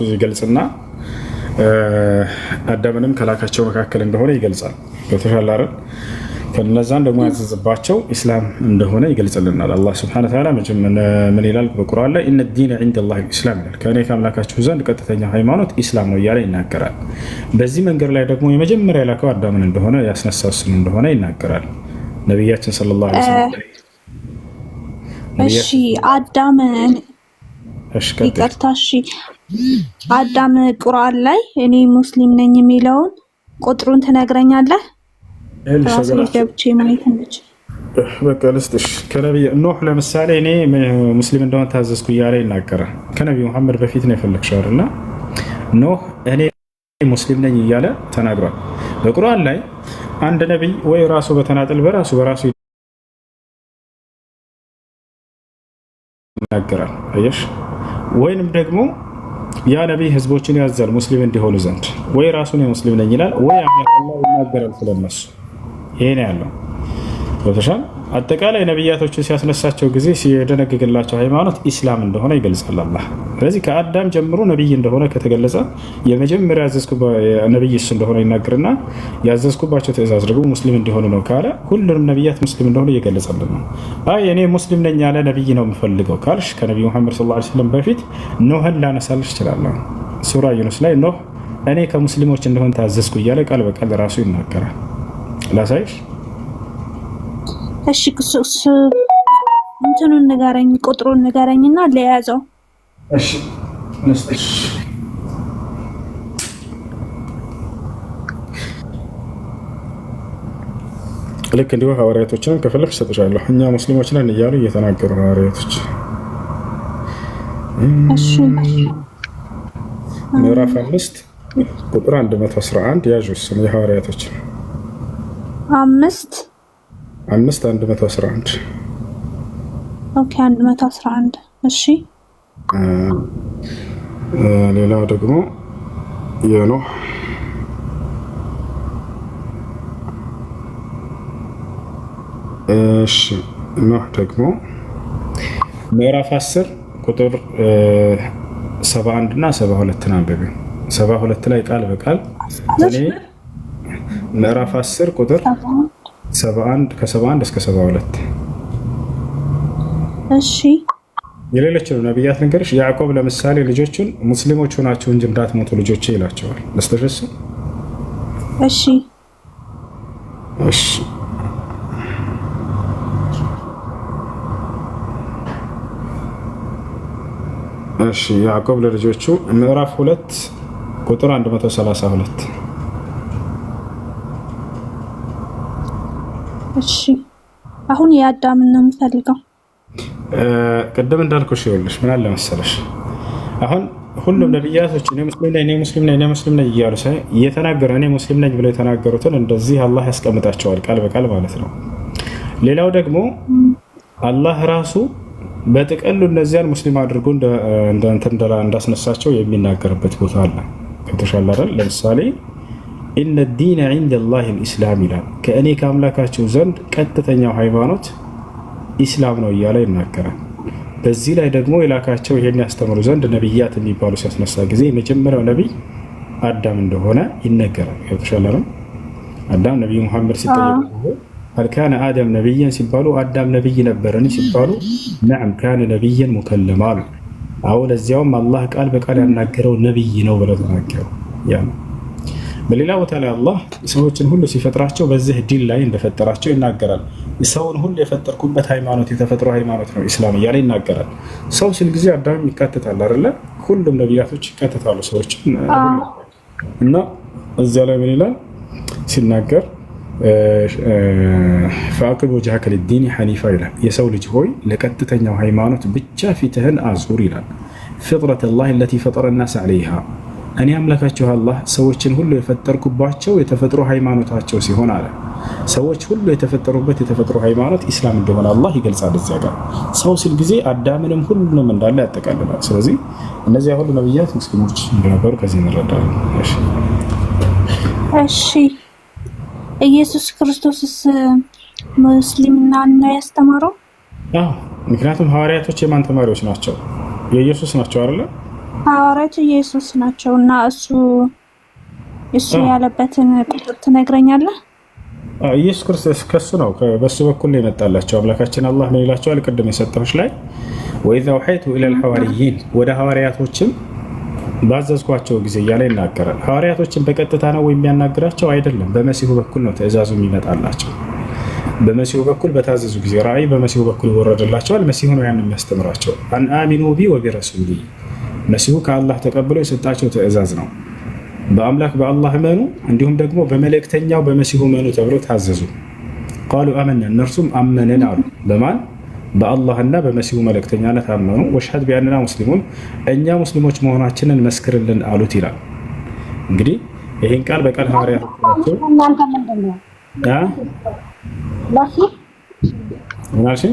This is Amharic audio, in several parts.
ይገልጽና አዳምንም ከላካቸው መካከል እንደሆነ ይገልጻል። በተሻለ አይደል? ከነዛን ደግሞ ያዘዘባቸው ኢስላም እንደሆነ ይገልጽልናል። አላህ Subhanahu Wa Ta'ala ምን ይላል በቁርአን ላይ ኢነ ዲነ ዒንደላሂ ኢስላም ይላል። ከእኔ ከአምላካችሁ ዘንድ ቀጥተኛ ሃይማኖት ኢስላም ነው እያለ ይናገራል። በዚህ መንገድ ላይ ደግሞ የመጀመሪያ የላከው አዳምን እንደሆነ ያስነሳው እሱ እንደሆነ ይናገራል ነብያችን ሰለላሁ ዐለይሂ ወሰለም። እሺ አዳምን ይቅርታ፣ እሺ አዳም ቁርአን ላይ እኔ ሙስሊም ነኝ የሚለውን ቁጥሩን ትነግረኛለህ? በቃ ልስጥሽ። ከነቢይ ኖህ ለምሳሌ እኔ ሙስሊም እንደሆነ ታዘዝኩ እያለ ይናገራል። ከነቢዩ መሐመድ በፊት ነው የፈለግሽው አይደል? ኖህ እኔ ሙስሊም ነኝ እያለ ተናግሯል። በቁርአን ላይ አንድ ነቢይ ወይ ራሱ በተናጠል በራሱ ይናገራል። አየሽ? ወይንም ደግሞ ያ ነቢይ ህዝቦችን ያዛል ሙስሊም እንዲሆኑ ዘንድ፣ ወይ ራሱን ሙስሊም ነኝ ይላል፣ ወይ አምላክ አላህ ይናገራል ስለነሱ። ይሄ ነው ያለው። በተሻለ አጠቃላይ ነብያቶችን ሲያስነሳቸው ጊዜ ሲደነግግላቸው ሃይማኖት ኢስላም እንደሆነ ይገልጻል አላህ። ስለዚህ ከአዳም ጀምሮ ነብይ እንደሆነ ከተገለጸ የመጀመሪያ ያዘዝኩ ነብይ እሱ እንደሆነ ይናገርና ያዘዝኩባቸው ትእዛዝ ደግሞ ሙስሊም እንዲሆኑ ነው ካለ ሁሉንም ነብያት ሙስሊም እንደሆነ እየገለጸልን ነው። አይ እኔ ሙስሊም ነኝ ያለ ነብይ ነው የምፈልገው ካልሽ ከነብዩ መሐመድ ሰለላሁ ዐለይሂ ወሰለም በፊት ኖህን ላነሳልሽ እችላለሁ። ሱራ ዩኑስ ላይ ኖህ እኔ ከሙስሊሞች እንደሆነ ታዘዝኩ እያለ ቃል በቃል ራሱ ይናገራል። ላሳይሽ? እሺ እንትኑን ንገረኝ፣ ቁጥሩን ንገረኝና ለያዘው። እሺ ነስጥሽ ልክ እንዲሁ ሐዋርያቶችን ከፈለግሽ ሰጥሻለሁ። እኛ ሙስሊሞች ነን እያሉ እየተናገሩ ሐዋርያቶች። እሺ ምዕራፍ 5 ቁጥር 111 ያዡስ የሐዋርያቶች 5 111 ኦኬ 111 እሺ። ሌላው ደግሞ የኖህ እሺ ኖህ ደግሞ ምዕራፍ 10 ቁጥር 71 እና 72 አንብቤ 72 ላይ ቃል በቃል እኔ ምዕራፍ 10 ቁጥር 71 ከ71 እስከ 72 እሺ። የሌሎችን ነብያት ነገርሽ ያዕቆብ ለምሳሌ ልጆቹን ሙስሊሞች ሆናችሁ እንጂ እንዳትሞቱ ልጆቼ ይላቸዋል። ለስተርሱ እሺ እሺ እሺ ያዕቆብ ለልጆቹ ምዕራፍ 2 ቁጥር 132 እሺ። አሁን የአዳምን ነው የምፈልገው። ቅድም እንዳልኩሽ ይኸውልሽ ምን አለ መሰለሽ፣ አሁን ሁሉም ነብያቶች እኔ ሙስሊም ነኝ እያሉ እየተናገሩ እኔ ሙስሊም ነኝ ብለው የተናገሩትን እንደዚህ አላህ ያስቀምጣቸዋል ቃል በቃል ማለት ነው። ሌላው ደግሞ አላህ ራሱ በጥቅሉ እነዚያን ሙስሊም አድርጎ እንዳስነሳቸው የሚናገርበት ቦታ አለ። ከተሻለ አይደል? ለምሳሌ ኢነ ዲነ ዒንደላሂ ልኢስላም ይላል። ከእኔ ከአምላካቸው ዘንድ ቀጥተኛው ሃይማኖት ኢስላም ነው እያለ ይናገራል። በዚህ ላይ ደግሞ የላካቸው ይሄን ያስተምሩ ዘንድ ነቢያት የሚባሉ ሲያስነሳ ጊዜ የመጀመሪያው ነቢይ አዳም እንደሆነ ይነገራል። ከተሻለ ነው። አዳም ነቢዩ መሐመድ ሲጠየቁ هل كان آدم نبيا ሲባሉ አዳም ነብይ ነበረን ሲባሉ نعم كان نبيا مكلما አው ለዚያውም አላህ ቃል በቃል ያናገረው ነብይ ነው ብለው ተናገሩ። ያ በሌላ ቦታ ላይ አላህ ሰዎችን ሁሉ ሲፈጥራቸው በዚህ ዲን ላይ እንደፈጠራቸው ይናገራል። ሰውን ሁሉ የፈጠርኩበት ሃይማኖት የተፈጥሮ ሃይማኖት ነው ኢስላም እያለ ይናገራል። ሰው ሲል ጊዜ አዳም ይካተታል አይደለ? ሁሉም ነብያቶች ይካተታሉ ሰዎች እና እዚያ ላይ ምን ይላል ሲናገር ፈአቂም ወጅሀከ ሊዲን ሐኒፋ ይላል። የሰው ልጅ ሆይ ለቀጥተኛው ሃይማኖት ብቻ ፊትህን አዙር ይላል። ፊጥረተላሂ አለቲ ፈጠረ ናስ ዐለይሃ እኔ አምላካችሁ አላህ ሰዎችን ሁሉ የፈጠርኩባቸው የተፈጥሮ ሃይማኖታቸው ሲሆን አለ። ሰዎች ሁሉ የተፈጠሩበት የተፈጥሮ ሃይማኖት ኢስላም እንደሆነ አላህ ይገልጻል። እዚያ ጋር ሰው ሲል ጊዜ አዳምንም ሁሉንም እንዳለ ያጠቃልላል። ስለዚህ እነዚያ ሁሉ ነብያት ሙስሊሞች እንደነበሩ ከዚህ እንረዳለን። እሺ ኢየሱስ ክርስቶስስ ሙስሊምና ነው ያስተማረው? ምክንያቱም ሐዋርያቶች የማን ተማሪዎች ናቸው? የኢየሱስ ናቸው አይደለ? ሐዋርያት ኢየሱስ ናቸውና እሱ ያለበትን ቁጥር ትነግረኛለህ? ኢየሱስ ክርስቶስ ከሱ ነው በሱ በኩል ነው የመጣላቸው። አምላካችን አላህ ምን ይላቸዋል? ቅድም የሰጠሁሽ ላይ ወኢዛ ወሐይቱ ኢለል ሐዋርይን ወደ ሐዋርያቶችም ባዘዝኳቸው ጊዜ እያለ ይናገራል። ሐዋርያቶችን በቀጥታ ነው የሚያናግራቸው አይደለም። በመሲሁ በኩል ነው ትእዛዙ የሚመጣላቸው። በመሲሁ በኩል በታዘዙ ጊዜ ራእይ በመሲሁ በኩል ይወረድላቸዋል። መሲሁ ነው ያን የሚያስተምራቸው። አን አሚኑ ቢ ወቢረሱሊ መሲሁ ከአላህ ተቀብሎ የሰጣቸው ትእዛዝ ነው። በአምላክ በአላህ እመኑ እንዲሁም ደግሞ በመልእክተኛው በመሲሁ እመኑ ተብሎ ታዘዙ። ቃሉ አመና እነርሱም አመንን አሉ። በማን በአላህና በመሲሁ መልእክተኛነት አመኑ። ወሽሀድ ቢአንና ሙስሊሙን እኛ ሙስሊሞች መሆናችንን መስክርልን አሉት ይላል። እንግዲህ ይህን ቃል በቃል ሐዋርያት ናቸው። እናንተ ምንድነው መሲህ መሲህ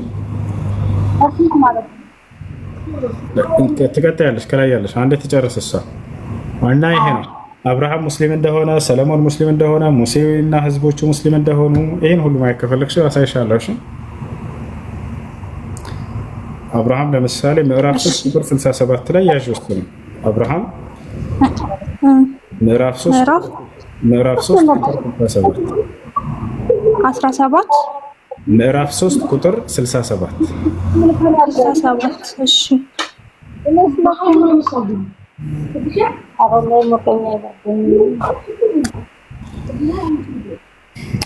ማለት ትቀጥያለሽ። ከላይ ያለሽ አንዴ ትጨርስ እሷ ዋና ይሄ ነው። አብርሃም ሙስሊም እንደሆነ፣ ሰለሞን ሙስሊም እንደሆነ፣ ሙሴና ህዝቦቹ ሙስሊም እንደሆኑ ይህን ሁሉ ማየት ከፈለግሽ አሳይሻለሁ። አብርሃም ለምሳሌ ምዕራፍ 3 ቁጥር 67 ላይ ያዥ ውስጥ ነው። አብርሃም ምዕራፍ 3 ቁጥር 67 17 ምዕራፍ 3 ቁጥር 67 እሺ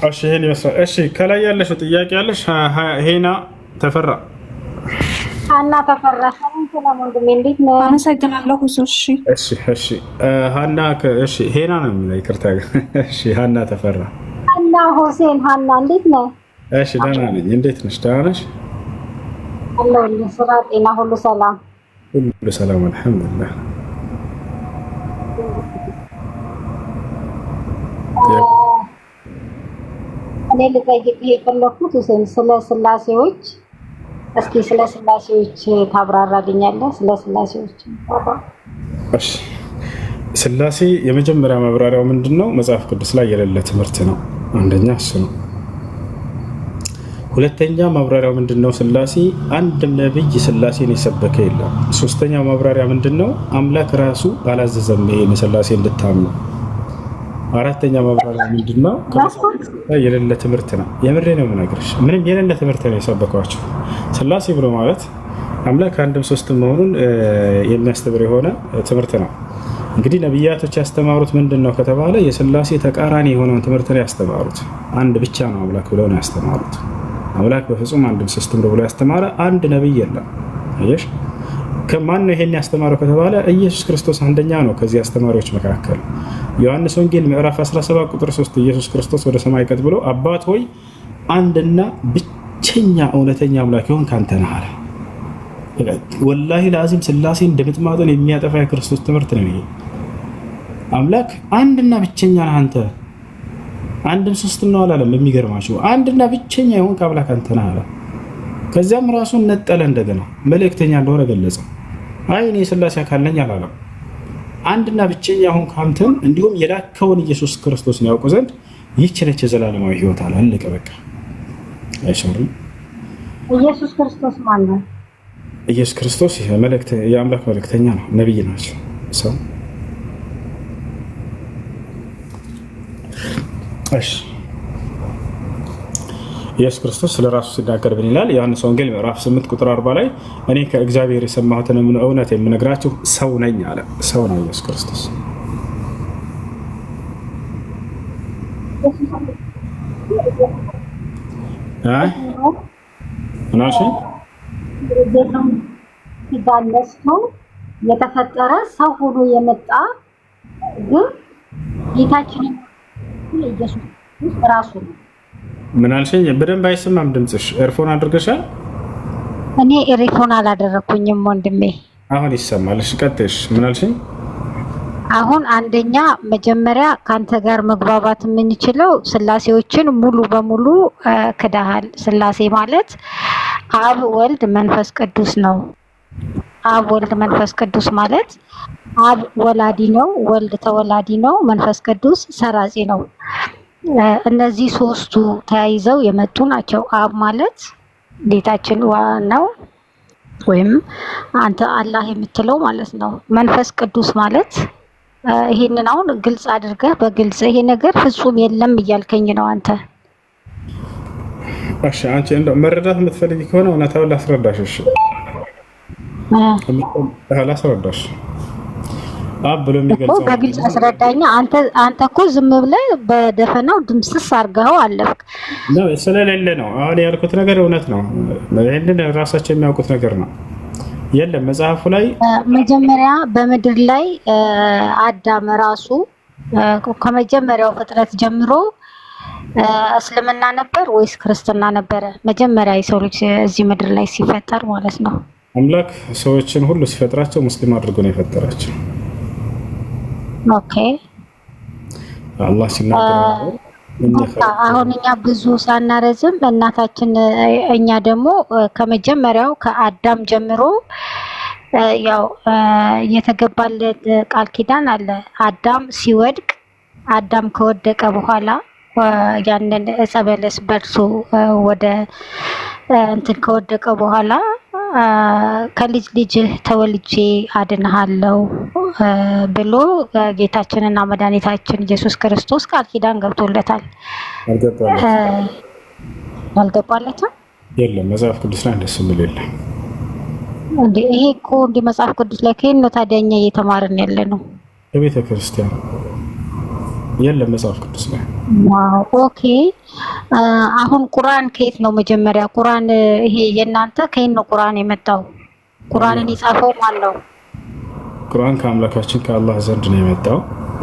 እሺ ይሄን ይመስላል። እሺ ከላይ ያለሽው ጥያቄ ያለሽ ሄና ተፈራ ሀና ተፈራ ሰላም ወንድሜ እንዴት ነው? አመሰግናለሁ። እሺ ሀና እሺ ሄና ነው የሚለው ይቅርታ። እሺ ሀና ተፈራ ሀና ሁሴን ሀና እንዴት ነው? እሺ ደህና ነኝ። እንዴት ነሽ? ደህና ነሽ? አለሁልህ። ስራ ጤና ሁሉ ሰላም? ሁሉ ሰላም አልሐምዱሊላህ። እኔ ልጠይቅህ የፈለኩት ሁሴን ስለ ስላሴዎች እስኪ ስለ ስላሴዎች ታብራራልኛለህ? ስለ ስላሴዎች እሺ ስላሴ የመጀመሪያ ማብራሪያው ምንድነው? መጽሐፍ ቅዱስ ላይ የሌለ ትምህርት ነው። አንደኛ እሱ ነው። ሁለተኛ ማብራሪያው ምንድነው? ስላሴ አንድም ነብይ ስላሴን የሰበከ የለም። ሶስተኛው ማብራሪያ ምንድነው? አምላክ ራሱ አላዘዘም ይሄን ስላሴ እንድታምኑ። አራተኛ ማብራሪያ ምንድነው? የሌለ ትምህርት ነው። የምሬ ነው የምነግርሽ። ምንም የሌለ ትምህርት ነው የሰበኳቸው። ስላሴ ብሎ ማለት አምላክ አንድም ሶስትም መሆኑን የሚያስተምር የሆነ ትምህርት ነው። እንግዲህ ነብያቶች ያስተማሩት ምንድነው ከተባለ የስላሴ ተቃራኒ የሆነውን ትምህርት ነው ያስተማሩት። አንድ ብቻ ነው አምላክ ብለው ነው ያስተማሩት። አምላክ በፍጹም አንድም ሶስትም ብሎ ያስተማረ አንድ ነብይ የለም። አየሽ፣ ከማን ነው ይሄን ያስተማረው ከተባለ ኢየሱስ ክርስቶስ አንደኛ ነው ከዚህ አስተማሪዎች መካከል። ዮሐንስ ወንጌል ምዕራፍ 17 ቁጥር 3 ኢየሱስ ክርስቶስ ወደ ሰማይ ቀጥ ብሎ አባት ሆይ አንድና ብቸኛ እውነተኛ አምላክ ይሁን ካንተ ነህ አለ። ወላሂ ለአዚም ስላሴ እንደምጥማጡን የሚያጠፋ የክርስቶስ ትምህርት ነው ይሄ። አምላክ አንድና ብቸኛ ነህ አንተ፣ አንድም ሶስትም ነው አላለም። የሚገርማችሁ አንድና ብቸኛ ይሁን ከአምላክ አንተ ነህ አለ። ከዚያም ራሱን ነጠለ፣ እንደገና መልእክተኛ እንደሆነ ገለጸ። አይ እኔ ስላሴ አካል ነኝ አላለም። አንድና ብቸኛ ይሁን ካንተም እንዲሁም የላከውን ኢየሱስ ክርስቶስን ያውቁ ዘንድ ይህች ነች የዘላለማዊ ሕይወት አለ። አለቀ በቃ። አይሰሩም። ኢየሱስ ክርስቶስ ማለት ነው። ኢየሱስ ክርስቶስ የአምላክ መልእክተኛ ነው። ነብይ ናቸው ሰው። እሺ ኢየሱስ ክርስቶስ ስለራሱ ሲናገር ምን ይላል? ዮሐንስ ወንጌል ምዕራፍ 8 ቁጥር 40 ላይ እኔ ከእግዚአብሔር የሰማሁትን እውነት የምነግራችሁ ሰው ነኝ አለ። ሰው ነው ኢየሱስ ክርስቶስ። ምናልሽ ሲባለስቶ የተፈጠረ ሰው ሆኖ የመጣ ግን ጌታችንን ኢየሱስ ራሱ ነው። ምን አልሽኝ? በደንብ አይሰማም ድምፅሽ። ኤርፎን አድርገሻል? እኔ ኤርፎን አላደረኩኝም ወንድሜ። አሁን ይሰማል። እሺ ቀጥሽ። ምን አልሽኝ? አሁን አንደኛ መጀመሪያ ካንተ ጋር መግባባት የምንችለው ስላሴዎችን ሙሉ በሙሉ ክዳሃል። ስላሴ ማለት አብ፣ ወልድ፣ መንፈስ ቅዱስ ነው። አብ፣ ወልድ፣ መንፈስ ቅዱስ ማለት አብ ወላዲ ነው፣ ወልድ ተወላዲ ነው፣ መንፈስ ቅዱስ ሰራጺ ነው። እነዚህ ሶስቱ ተያይዘው የመጡ ናቸው። አብ ማለት ጌታችን ነው። ወይም አንተ አላህ የምትለው ማለት ነው። መንፈስ ቅዱስ ማለት ይሄንን አሁን ግልጽ አድርገህ በግልጽ ይሄ ነገር ፍጹም የለም እያልከኝ ነው አንተ። እሺ አንቺ እንደው መረዳት የምትፈልጊ ከሆነ እውነታውን ላስረዳሽ። እሺ ላስረዳሽ። አብ ብሎ የሚገልጸው በግልጽ አስረዳኛ። አንተ እኮ ዝም ብለህ በደፈናው ድምስስ አድርገኸው አለፍክ ነው። ስለሌለ ነው አሁን ያልኩት ነገር እውነት ነው። ይሄንን ራሳቸው የሚያውቁት ነገር ነው። የለም መጽሐፉ ላይ መጀመሪያ በምድር ላይ አዳም ራሱ ከመጀመሪያው ፍጥረት ጀምሮ እስልምና ነበር ወይስ ክርስትና ነበረ? መጀመሪያ የሰው ልጅ እዚህ ምድር ላይ ሲፈጠር ማለት ነው። አምላክ ሰዎችን ሁሉ ሲፈጥራቸው ሙስሊም አድርጎ ነው የፈጠራቸው። ኦኬ አላህ ሲናገር አሁን እኛ ብዙ ሳናረዝም እናታችን እኛ ደግሞ ከመጀመሪያው ከአዳም ጀምሮ ያው የተገባለት ቃል ኪዳን አለ። አዳም ሲወድቅ አዳም ከወደቀ በኋላ ያንን ዕፀ በለስ በልቶ ወደ እንትን ከወደቀ በኋላ ከልጅ ልጅ ተወልጄ አድንሃለሁ ብሎ ጌታችንና መድኃኒታችን ኢየሱስ ክርስቶስ ቃል ኪዳን ገብቶለታል። አልገባለትም? የለም መጽሐፍ ቅዱስ ላይ እንደሱ የሚል የለም። እንዴ ይሄ እኮ እንደ መጽሐፍ ቅዱስ ላይ ከየት ነው ታዲያ እኛ እየተማርን ያለ ነው? በቤተ ክርስቲያን የለም መጽሐፍ ቅዱስ ላይ። ዋው ኦኬ። አሁን ቁርአን ከየት ነው መጀመሪያ? ቁርአን ይሄ የእናንተ ከየት ነው ቁርአን የመጣው? ቁርአንን የጻፈው ማን ነው? ቁርአን ከአምላካችን ከአላህ ዘንድ ነው የመጣው።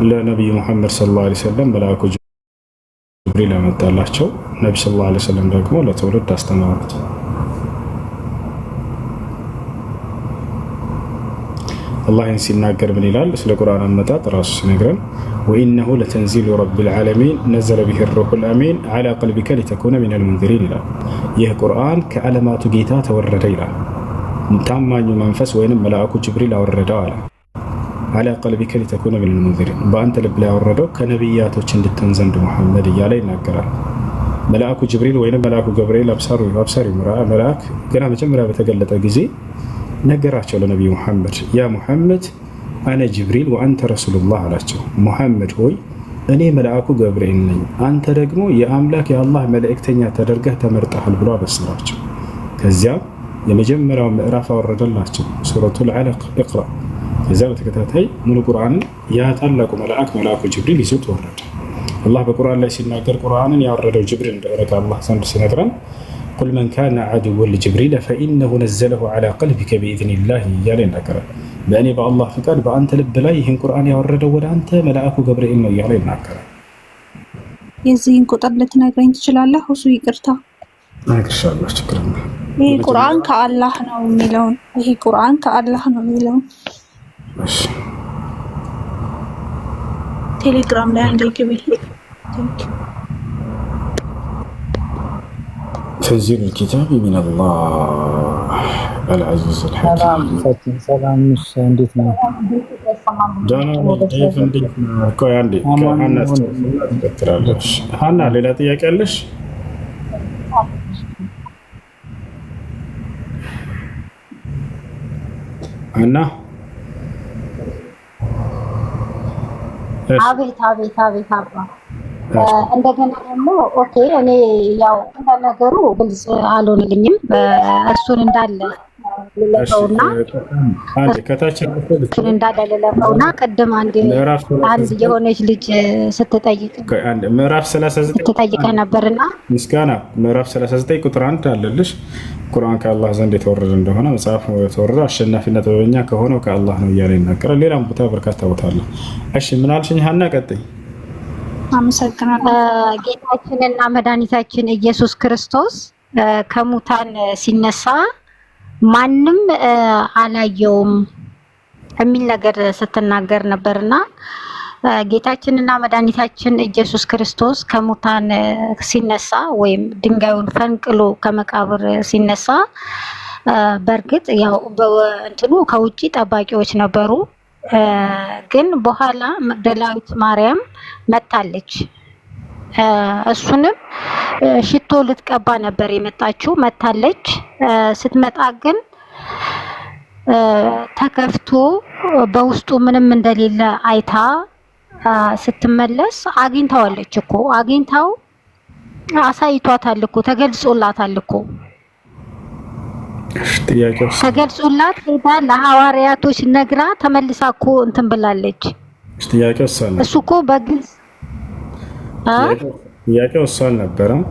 ለነብዩ መሐመድ ሰለላሁ ዐለይሂ ወሰለም መልአኩ ጅብሪል ያመጣላቸው። ነብዩ ሰለላሁ ዐለይሂ ወሰለም ደግሞ ለትውልድ አስተማሩት። አላህ ሲናገር ምን ይላል? ስለ ቁርአን አመጣጥ ራሱ ሲነግረን ወኢነሁ ለተንዚሉ ረቢል ዓለሚን ነዘለ ቢሂ ሩሑል አሚን ዐላ ቀልቢከ ሊተኩነ ሚነል ሙንዚሪን ይላል። ይህ ቁርአን ከዓለማቱ ጌታ ተወረደ ይላል። ታማኙ መንፈስ ወይንም መልአኩ ጅብሪል አወረደው አለ። ዐላ ቀልቢከ ሊተኩነ ሚነል ሙንዚሪን በአንተ ልብ ላይ ያወረደው ከነቢያቶች እንድትሆን ዘንድ ሙሐመድ እያለ ይናገራል። መልአኩ ጅብሪል ወይንም መልአኩ ገብርኤል አብሳሪ መልአክ ገና መጀመሪያ በተገለጠ ጊዜ ነገራቸው ለነቢዩ ሙሐመድ ያ ሙሐመድ አነ ጅብሪል ወአንተ ረሱሉላህ አላቸው። ሙሐመድ ሆይ እኔ መልአኩ ገብርኤል ነኝ፣ አንተ ደግሞ የአምላክ የአላህ መልእክተኛ ተደርገህ ተመርጠሃል ብሎ አበሰራቸው። ከዚያም የመጀመሪያው ምዕራፍ አወረደላቸው ሱረቱል ዐለቅ እቅራ። ከዚያ በተከታታይ ሙሉ ቁርአንን ያ ታላቁ መልአኩ ጅብሪል ይዞት ወረደ። አላህ በቁርአን ላይ ሲናገር ቁርአንን ያወረደው ጅብሪል እንደሆነ ከአላህ ዘንድ ሲነግረን ቁል መን ካነ ዐዱወን ሊጅብሪል ፈኢነሁ ነዘለሁ ዐላ ቀልቢከ ቢኢዝኒላህ እያለ ይናገራል። በእኔ በአላህ ፍቃድ በአንተ ልብ ላይ ይህን ቁርአን ያወረደው ወደ አንተ መልአኩ ገብርኤል ነው እያለ ይናገራል። የዚህን ቁጥር ልትነግረኝ ትችላለህ? እሱ ይቅርታ እነግርሻለሁ፣ ችግር የለም። ይሄ ቁርአን ከአላህ ነው የሚለውን ይሄ ቁርአን ከአላህ ነው የሚለውን ቴሌግራም ላይ አንዴ ግቢልኝ። ተንዚሉ ልኪታብ ሚነላህ አልዐዚዝ አልሐኪም። ሰላም እንዴት ነው? ሀና ሌላ ጥያቄ አለሽ? ሀና አቤት አባ እንደገና ደግሞ ኦኬ እኔ ያው እንደነገሩ ግልጽ አልሆነልኝም። እሱን እንዳለ ልለፈውና ልለፈውና ቅድም አንድ የሆነች ልጅ ስትጠይቅ ምዕራፍ 39 ስትጠይቀህ ነበርና ምስጋና ምዕራፍ 39 ቁጥር 1 አለልሽ። ቁርአን ከአላህ ዘንድ የተወረደ እንደሆነ መጽሐፍ የተወረደ አሸናፊነት በእኛ ከሆነው ከአላህ ነው እያለ ይናገራል። ሌላም ቦታ በርካታ ቦታ አለ። እሺ ምን አልሽኝ ሀና? ቀጥይ። አመሰግናለሁ። ጌታችንና መድኃኒታችን ኢየሱስ ክርስቶስ ከሙታን ሲነሳ ማንም አላየውም የሚል ነገር ስትናገር ነበርና ጌታችንና መድኃኒታችን ኢየሱስ ክርስቶስ ከሙታን ሲነሳ ወይም ድንጋዩን ፈንቅሎ ከመቃብር ሲነሳ በእርግጥ ያው በእንትኑ ከውጪ ጠባቂዎች ነበሩ። ግን በኋላ መግደላዊት ማርያም መታለች። እሱንም ሽቶ ልትቀባ ነበር የመጣችው። መታለች። ስትመጣ ግን ተከፍቶ በውስጡ ምንም እንደሌለ አይታ ስትመለስ አግኝታዋለች እኮ አግኝታው አሳይቷታል እኮ ተገልጾላታል እኮ ተገልጾላት ሄዳ ለሐዋርያቶች ነግራ ተመልሳ እኮ እንትን ብላለች። እሱ እኮ በግልጽ ጥያቄው እሱ አልነበረም።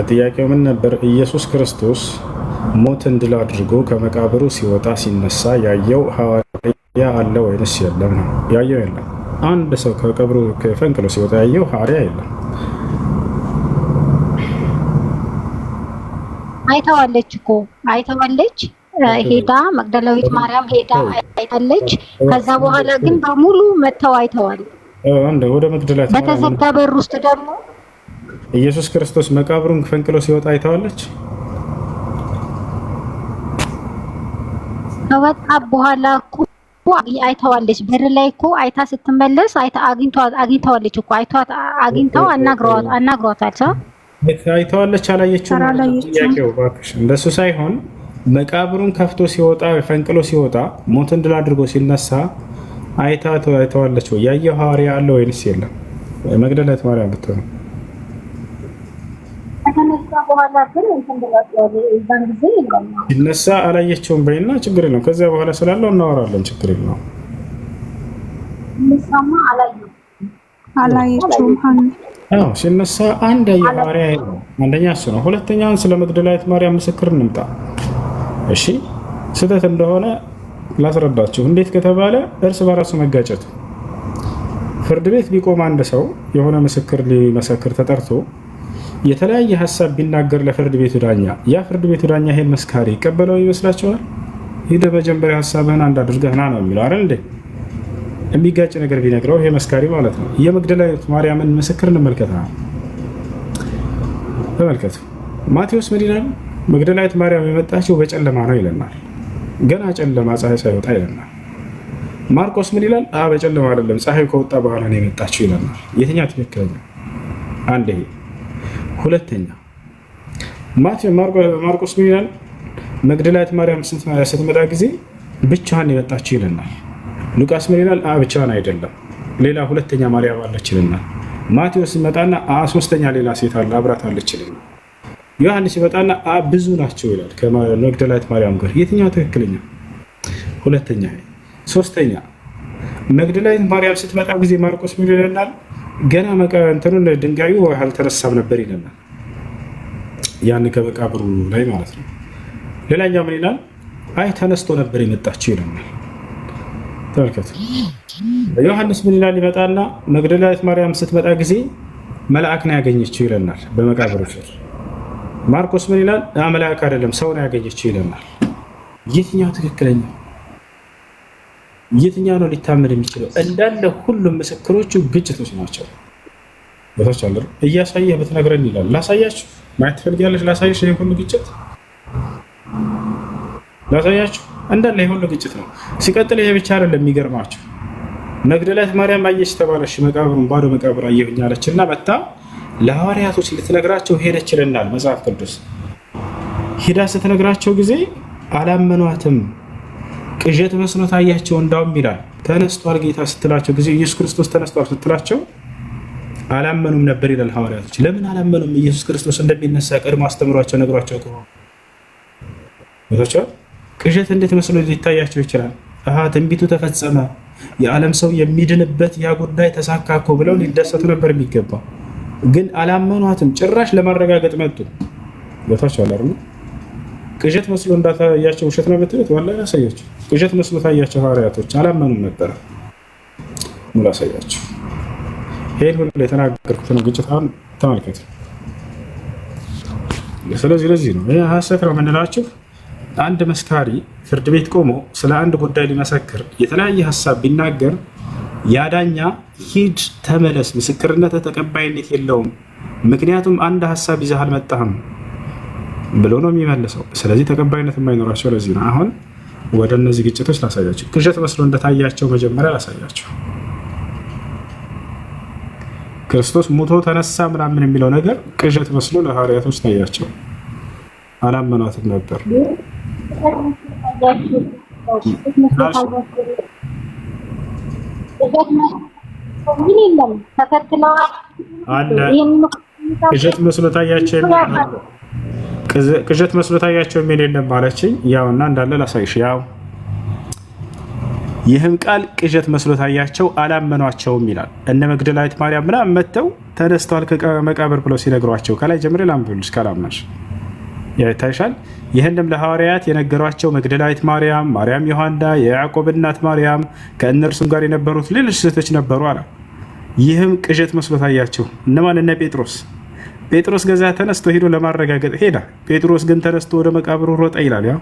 ጥያቄው ምን ነበር? ኢየሱስ ክርስቶስ ሞትን ድል አድርጎ ከመቃብሩ ሲወጣ ሲነሳ ያየው ሐዋርያ አለ ወይንስ የለም ነው። ያየው የለም። አንድ ሰው ከቀብሩ ፈንቅሎ ሲወጣ ያየው ሐዋርያ የለም። አይተዋለች እኮ አይተዋለች። ሄዳ መግደላዊት ማርያም ሄዳ አይታለች። ከዛ በኋላ ግን በሙሉ መተው አይተዋል። ወደ መግደላዊት ማርያም በተዘጋ በር ውስጥ ደግሞ ኢየሱስ ክርስቶስ መቃብሩን ፈንቅሎ ሲወጣ አይተዋለች። ከወጣ በኋላ እኮ አይተዋለች። በር ላይ እኮ አይታ ስትመለስ አግኝተዋለች እኮ አግኝተው አናግሯታል። አይተዋለች አላየችውም? ጥያቄው እባክሽ እንደሱ ሳይሆን መቃብሩን ከፍቶ ሲወጣ ፈንቅሎ ሲወጣ ሞትን ድል አድርጎ ሲነሳ አይተዋለች ወይ? ያየው ሐዋርያ አለ ወይንስ የለም? መግደላዊት ማርያም ብትሆን ሲነሳ አላየችውም በይና ችግር የለም። ከዚያ በኋላ ስላለው እናወራለን። ችግር የለውም። አላየችውም ሲነሳ አንድ ያየ ሐዋርያ የለም። አንደኛ እሱ ነው። ሁለተኛውን ስለ መግደላዊት ማርያም ምስክር እንምጣ። እሺ ስህተት እንደሆነ ላስረዳችሁ። እንዴት ከተባለ እርስ በራሱ መጋጨቱ ፍርድ ቤት ቢቆም አንድ ሰው የሆነ ምስክር ሊመሰክር ተጠርቶ የተለያየ ሀሳብ ቢናገር ለፍርድ ቤቱ ዳኛ ያ ፍርድ ቤቱ ዳኛ ይሄን መስካሪ ይቀበለው ይመስላችኋል? ሂደ መጀመሪያ ሀሳብህን አንድ አድርገህ ና ነው የሚለው አይደል እንዴ? የሚጋጭ ነገር ቢነግረው ይሄ መስካሪ ማለት ነው። የመግደላዊት ማርያምን ምስክር እንመልከት። ተመልከቱ። ማቴዎስ ምን ይላል? መግደላዊት ማርያም የመጣችው በጨለማ ነው ይለናል። ገና ጨለማ ፀሐይ ሳይወጣ ይለናል። ማርቆስ ምን ይላል? በጨለማ አይደለም ፀሐይ ከወጣ በኋላ ነው የመጣችው ይለናል። የትኛው ትክክለኛ? አንድ ይሄ። ሁለተኛ ማርቆስ ምን ይላል? መግደላዊት ማርያም ስትመጣ ጊዜ ብቻዋን የመጣችው ይለናል። ሉቃስ ምን ይላል? ብቻዋን አይደለም ሌላ ሁለተኛ ማርያም አለች ይለናል። ማቴዎስ ሲመጣና ሶስተኛ ሌላ ሴት አለ አብራት አለች ይለናል። ዮሐንስ ሲመጣና ብዙ ናቸው ይላል ከመግደላዊት ማርያም ጋር። የትኛው ትክክለኛ? ሁለተኛ። ሶስተኛ መግደላዊት ማርያም ስትመጣ ጊዜ ማርቆስ ምን ይለናል? ገና እንትኑን ድንጋዩ አልተነሳም ነበር ይለናል። ያን ከመቃብሩ ላይ ማለት ነው። ሌላኛው ምን ይላል? ተነስቶ ነበር የመጣችው ይለናል። ተመልከቱ። ዮሐንስ ምን ይላል? ይመጣና መግደላዊት ማርያም ስትመጣ ጊዜ መልአክ ነው ያገኘችው ይለናል በመቃብሩ ስር። ማርቆስ ምን ይላል? መልአክ አይደለም ሰው ነው ያገኘችው ይለናል። የትኛው ትክክለኛ? የትኛው ነው ሊታመን የሚችለው? እንዳለ ሁሉም ምስክሮቹ ግጭቶች ናቸው። ቦታች አለ እያሳየህ ብትነግረን ይላል። ላሳያችሁ። ማየት ትፈልጊያለሽ? ላሳየሽ። ይሄ ሁሉ ግጭት ላሳያችሁ። እንዳለ ይሄ ሁሉ ግጭት ነው። ሲቀጥል ይሄ ብቻ አይደለም። የሚገርማችሁ መግደላዊት ማርያም አየች ተባለሽ። መቃብሩን ባዶ መቃብር አየሁኝ አለች እና መታ ለሐዋርያቶች ልትነግራቸው ሄደች ይለናል መጽሐፍ ቅዱስ። ሂዳ ስትነግራቸው ጊዜ አላመኗትም። ቅዠት መስሎ ታያቸው። እንዳውም ይላል ተነስቷል ጌታ ስትላቸው ጊዜ ኢየሱስ ክርስቶስ ተነስቷል ስትላቸው አላመኑም ነበር ይላል ሐዋርያቶች። ለምን አላመኑም? ኢየሱስ ክርስቶስ እንደሚነሳ ቀድሞ አስተምሯቸው ነግሯቸው ከሆነ ቅዠት እንዴት መስሎ ሊታያቸው ይችላል? ትንቢቱ ተፈጸመ፣ የዓለም ሰው የሚድንበት ያ ጉዳይ ተሳካኮ ብለው ሊደሰቱ ነበር የሚገባው። ግን አላመኗትም። ጭራሽ ለማረጋገጥ መጡ። ቦታቸው አላርሙ ቅዠት መስሎ እንዳታያቸው ውሸት ነው የምትሉት? ወላሂ ላሳያችሁ። ቅዠት መስሎ ታያቸው ሐዋርያቶች አላመኑም ነበረ። ሙሉ ላሳያችሁ። ይሄን ሁሉ የተናገርኩትን ግጭት አሁን ተመልከቱ። ስለዚህ ለዚህ ነው ይሄ ሐሰት ነው የምንላችሁ። አንድ መስካሪ ፍርድ ቤት ቆሞ ስለ አንድ ጉዳይ ሊመሰክር የተለያየ ሀሳብ ቢናገር ያዳኛ ሂድ ተመለስ፣ ምስክርነት ተቀባይነት የለውም፣ ምክንያቱም አንድ ሀሳብ ይዘህ አልመጣህም ብሎ ነው የሚመልሰው። ስለዚህ ተቀባይነት የማይኖራቸው ለዚህ ነው። አሁን ወደ እነዚህ ግጭቶች ላሳያቸው። ቅዠት መስሎ እንደታያቸው መጀመሪያ ላሳያቸው። ክርስቶስ ሙቶ ተነሳ ምናምን የሚለው ነገር ቅዠት መስሎ ለሐዋርያቶች ታያቸው። አላመኗትም ነበር። ቅዠት መስሎ ታያቸው የሚል የለም ማለችኝ። ያውና እንዳለ ላሳይሽ። ያው ይህም ቃል ቅዠት መስሎ ታያቸው አላመኗቸውም ይላል። እነ መግደላዊት ማርያም ምናምን መጥተው ተነስተዋል ከመቃብር ብለው ሲነግሯቸው ከላይ ጀምሬ ላንብብልሽ ካላምናሽ ያይታይሻል። ይህንም ለሐዋርያት የነገሯቸው መግደላዊት ማርያም፣ ማርያም ዮሐንዳ፣ የያዕቆብ እናት ማርያም ከእነርሱም ጋር የነበሩት ሌሎች ሴቶች ነበሩ አለ። ይህም ቅዠት መስሎ ታያቸው። እነማን? እነ ጴጥሮስ ገዛ ተነስቶ ሄዶ ለማረጋገጥ ሄዳ፣ ጴጥሮስ ግን ተነስቶ ወደ መቃብሩ ሮጠ ይላል። ያው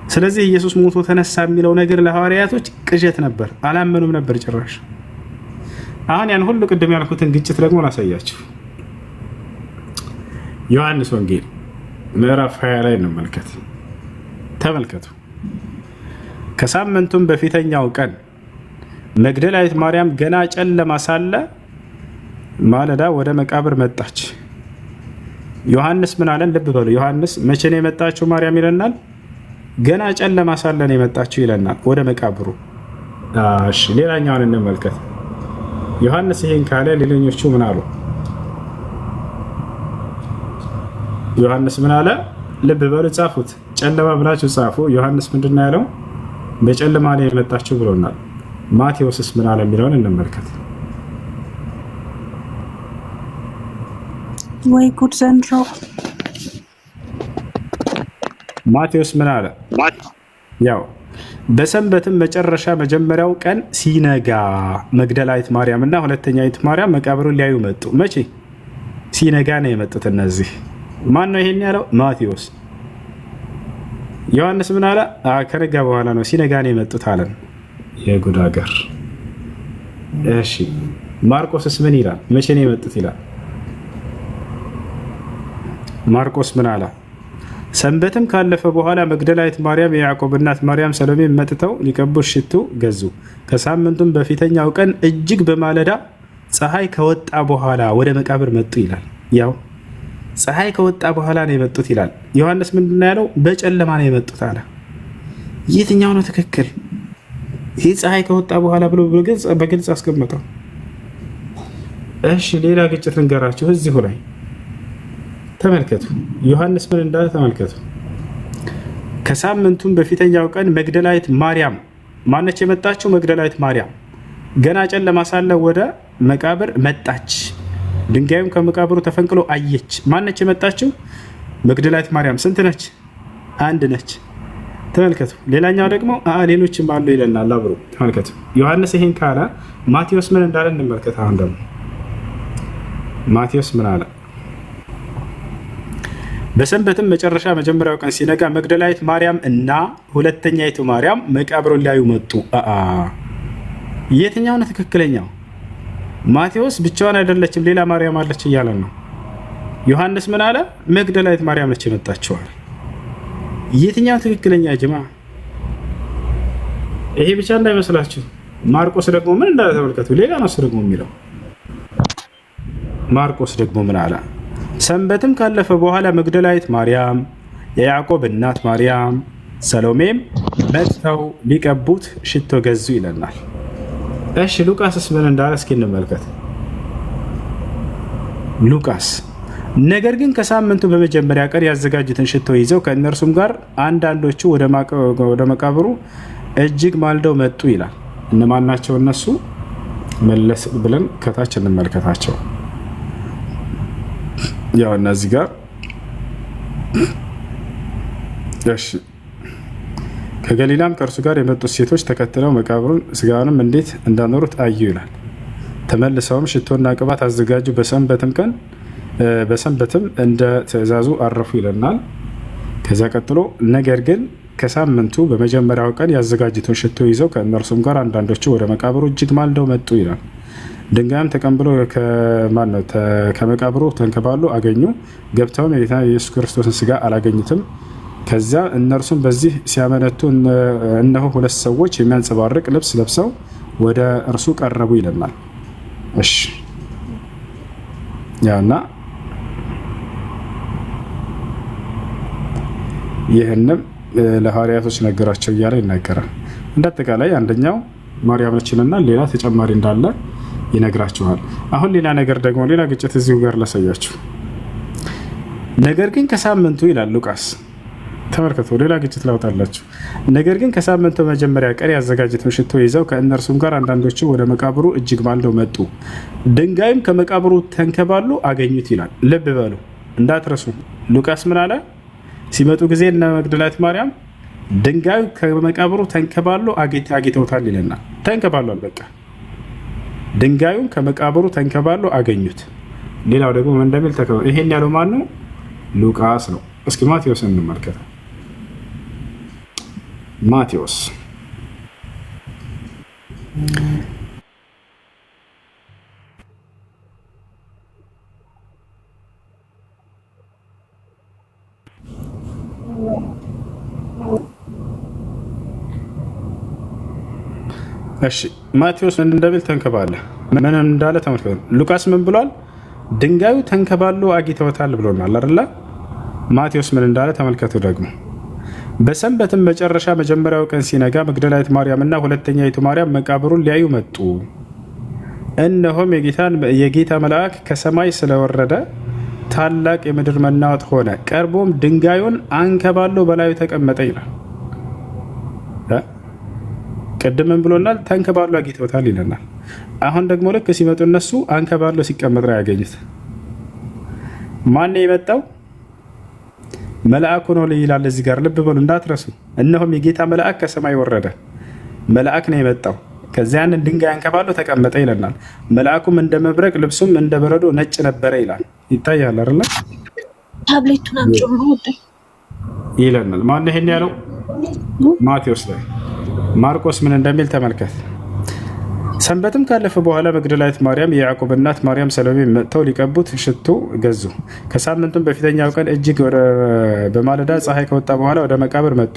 ስለዚህ ኢየሱስ ሞቶ ተነሳ የሚለው ነገር ለሐዋርያቶች ቅዠት ነበር፣ አላመኑም ነበር ጭራሽ። አሁን ያን ሁሉ ቅድም ያልኩትን ግጭት ደግሞ ላሳያችሁ። ዮሐንስ ወንጌል ምዕራፍ 20 ላይ እንመልከት። ተመልከቱ። ከሳምንቱም በፊተኛው ቀን መግደላዊት ማርያም ገና ጨለማ ሳለ ማለዳ ወደ መቃብር መጣች። ዮሐንስ ምን አለን? ልብ በሉ። ዮሐንስ መቼ ነው የመጣችው ማርያም ይለናል? ገና ጨለማ ሳለ ነው የመጣችው ይለናል ወደ መቃብሩ። እሺ ሌላኛውን እንመልከት። ዮሐንስ ይሄን ካለ ሌሎቹ ምን አሉ? ዮሐንስ ምን አለ? ልብ በሉ፣ ጻፉት። ጨለማ ብላችሁ ጻፉ። ዮሐንስ ምንድን ነው ያለው? በጨለማ ላይ የመጣችው ብሎናል። ማቴዎስስ ምን አለ የሚለውን እንመልከት። ወይ ጉድ ዘንድሮ። ማቴዎስ ምን አለ? ያው በሰንበትም መጨረሻ መጀመሪያው ቀን ሲነጋ መግደላዊት ማርያም እና ሁለተኛይቱ ማርያም መቃብሩን ሊያዩ መጡ። መቼ? ሲነጋ ነው የመጡት እነዚህ። ማን ነው ይሄን ያለው? ማቴዎስ። ዮሐንስ ምን አለ? ከነጋ በኋላ ነው፣ ሲነጋ ነው የመጡት አለን። የጉድ ሀገር። እሺ ማርቆስስ ምን ይላል? መቼ ነው የመጡት ይላል። ማርቆስ ምን አለ? ሰንበትም ካለፈ በኋላ መግደላዊት ማርያም፣ የያዕቆብ እናት ማርያም፣ ሰሎሜ መጥተው ሊቀቡት ሽቱ ገዙ። ከሳምንቱም በፊተኛው ቀን እጅግ በማለዳ ፀሐይ ከወጣ በኋላ ወደ መቃብር መጡ ይላል። ያው ፀሐይ ከወጣ በኋላ ነው የመጡት ይላል። ዮሐንስ ምንድን ነው ያለው? በጨለማ ነው የመጡት አለ። የትኛው ነው ትክክል? ይህ ፀሐይ ከወጣ በኋላ ብሎ በግልጽ አስቀመጠው። እሺ ሌላ ግጭት እንገራችሁ። እዚሁ ላይ ተመልከቱ። ዮሐንስ ምን እንዳለ ተመልከቱ። ከሳምንቱም በፊተኛው ቀን መግደላዊት ማርያም ማነች የመጣችው? መግደላዊት ማርያም ገና ጨለማ ሳለ ወደ መቃብር መጣች። ድንጋዩም ከመቃብሩ ተፈንቅሎ አየች። ማነች የመጣችው? መግደላዊት ማርያም። ስንት ነች? አንድ ነች። ተመልከቱ። ሌላኛው ደግሞ ሌሎችም አሉ ይለናል አብሮ። ተመልከቱ። ዮሐንስ ይሄን ካለ ማቴዎስ ምን እንዳለ እንመልከት። አሁን ደግሞ ማቴዎስ ምን አለ? በሰንበትም መጨረሻ መጀመሪያው ቀን ሲነጋ መግደላዊት ማርያም እና ሁለተኛይቱ ማርያም መቃብሩን ሊያዩ መጡ። የትኛው ነው ትክክለኛው? ማቴዎስ ብቻዋን አይደለችም፣ ሌላ ማርያም አለች እያለን ነው። ዮሐንስ ምን አለ? መግደላዊት ማርያም ነች የመጣችዋል። የትኛው ትክክለኛ ጅማ? ይሄ ብቻ እንዳይመስላችሁ። ማርቆስ ደግሞ ምን እንዳለ ተመልከቱ። ሌላ ነው እሱ ደግሞ የሚለው። ማርቆስ ደግሞ ምን አለ? ሰንበትም ካለፈ በኋላ መግደላዊት ማርያም፣ የያዕቆብ እናት ማርያም፣ ሰሎሜም መጥተው ሊቀቡት ሽቶ ገዙ ይለናል። እሺ ሉቃስስ ምን እንዳለ እስኪ እንመልከት። ሉቃስ ነገር ግን ከሳምንቱ በመጀመሪያ ቀን ያዘጋጁትን ሽቶ ይዘው ከእነርሱም ጋር አንዳንዶቹ ወደ መቃብሩ እጅግ ማልደው መጡ ይላል። እነማን ናቸው እነሱ? መለስ ብለን ከታች እንመልከታቸው። ያው እነዚህ ጋር እሺ ከገሊላም ከእርሱ ጋር የመጡት ሴቶች ተከትለው መቃብሩን ስጋውንም እንዴት እንዳኖሩት አዩ ይላል። ተመልሰውም ሽቶና ቅባት አዘጋጁ። በሰንበትም እንደ ትእዛዙ አረፉ ይለናል። ከዛ ቀጥሎ ነገር ግን ከሳምንቱ በመጀመሪያው ቀን ያዘጋጁትን ሽቶ ይዘው ከእነርሱም ጋር አንዳንዶቹ ወደ መቃብሩ እጅግ ማልደው መጡ ይላል። ድንጋይም ተቀብሎ ከመቃብሩ ተንከባሉ አገኙ። ገብተውም የጌታ ኢየሱስ ክርስቶስን ስጋ አላገኙትም። ከዚያ እነርሱም በዚህ ሲያመነቱ እነሆ ሁለት ሰዎች የሚያንጸባርቅ ልብስ ለብሰው ወደ እርሱ ቀረቡ ይለናል። እሺ ያውና ይህንም ለሐዋርያቶች ነገራቸው እያለ ይናገራል። እንደአጠቃላይ አንደኛው ማርያም ነችና ሌላ ተጨማሪ እንዳለ ይነግራችኋል። አሁን ሌላ ነገር ደግሞ ሌላ ግጭት እዚሁ ጋር ላሳያችሁ። ነገር ግን ከሳምንቱ ይላል ሉቃስ፣ ተመልከቱ፣ ሌላ ግጭት ላውጣላችሁ። ነገር ግን ከሳምንቱ መጀመሪያ ቀን ያዘጋጁትን ሽቶ ይዘው ከእነርሱም ጋር አንዳንዶቹ ወደ መቃብሩ እጅግ ማልደው መጡ። ድንጋይም ከመቃብሩ ተንከባሎ አገኙት ይላል። ልብ በሉ እንዳትረሱ። ሉቃስ ምን አለ? ሲመጡ ጊዜ እነ መግደላዊት ማርያም ድንጋዩ ከመቃብሩ ተንከባሎ አግኝተውታል ይለናል። ተንከባሏል። በቃ ድንጋዩን ከመቃብሩ ተንከባሎ አገኙት። ሌላው ደግሞ ምን እንደሚል ይሄን ያለው ማን ነው? ሉቃስ ነው። እስኪ ማቴዎስ እንመልከት። ማቴዎስ እሺ ማቴዎስ ምን እንደሚል ተንከባለ ምን እንዳለ ተመልከቱ። ሉቃስ ምን ብሏል? ድንጋዩ ተንከባሎ አግኝተውታል ብሎናል አይደለ? ማቴዎስ ምን እንዳለ ተመልከቱ። ደግሞ በሰንበትም መጨረሻ መጀመሪያው ቀን ሲነጋ መግደላዊት ማርያምና ሁለተኛይቱ ማርያም መቃብሩን ሊያዩ መጡ። እነሆም የጌታ መልአክ ከሰማይ ስለወረደ ታላቅ የምድር መናወጥ ሆነ። ቀርቦም ድንጋዩን አንከባሎ በላዩ ተቀመጠ ይላል። ቅድም ምን ብሎናል? ተንከባሎ አግኝተውታል ይለናል። አሁን ደግሞ ልክ ሲመጡ እነሱ አንከባሎ ሲቀመጥ ነው ያገኙት። ማን የመጣው? መልአኩ ነው ይላል እዚህ ጋር። ልብ በሉ እንዳትረሱ። እነሆም የጌታ መልአክ ከሰማይ ወረደ። መልአክ ነው የመጣው። ከዚያ ያንን ድንጋይ አንከባሎ ተቀመጠ ይለናል። መልአኩም እንደ መብረቅ ልብሱም እንደ በረዶ ነጭ ነበረ ይላል። ይታያል አይደል? ታብሌቱን አምጪው ይለናል። ማን ይሄን ያለው? ማቴዎስ ላይ። ማርቆስ ምን እንደሚል ተመልከት። ሰንበትም ካለፈ በኋላ መግደላዊት ማርያም፣ የያዕቆብ እናት ማርያም፣ ሰሎሜ መጥተው ሊቀቡት ሽቱ ገዙ። ከሳምንቱም በፊተኛው ቀን እጅግ በማለዳ ፀሐይ ከወጣ በኋላ ወደ መቃብር መጡ።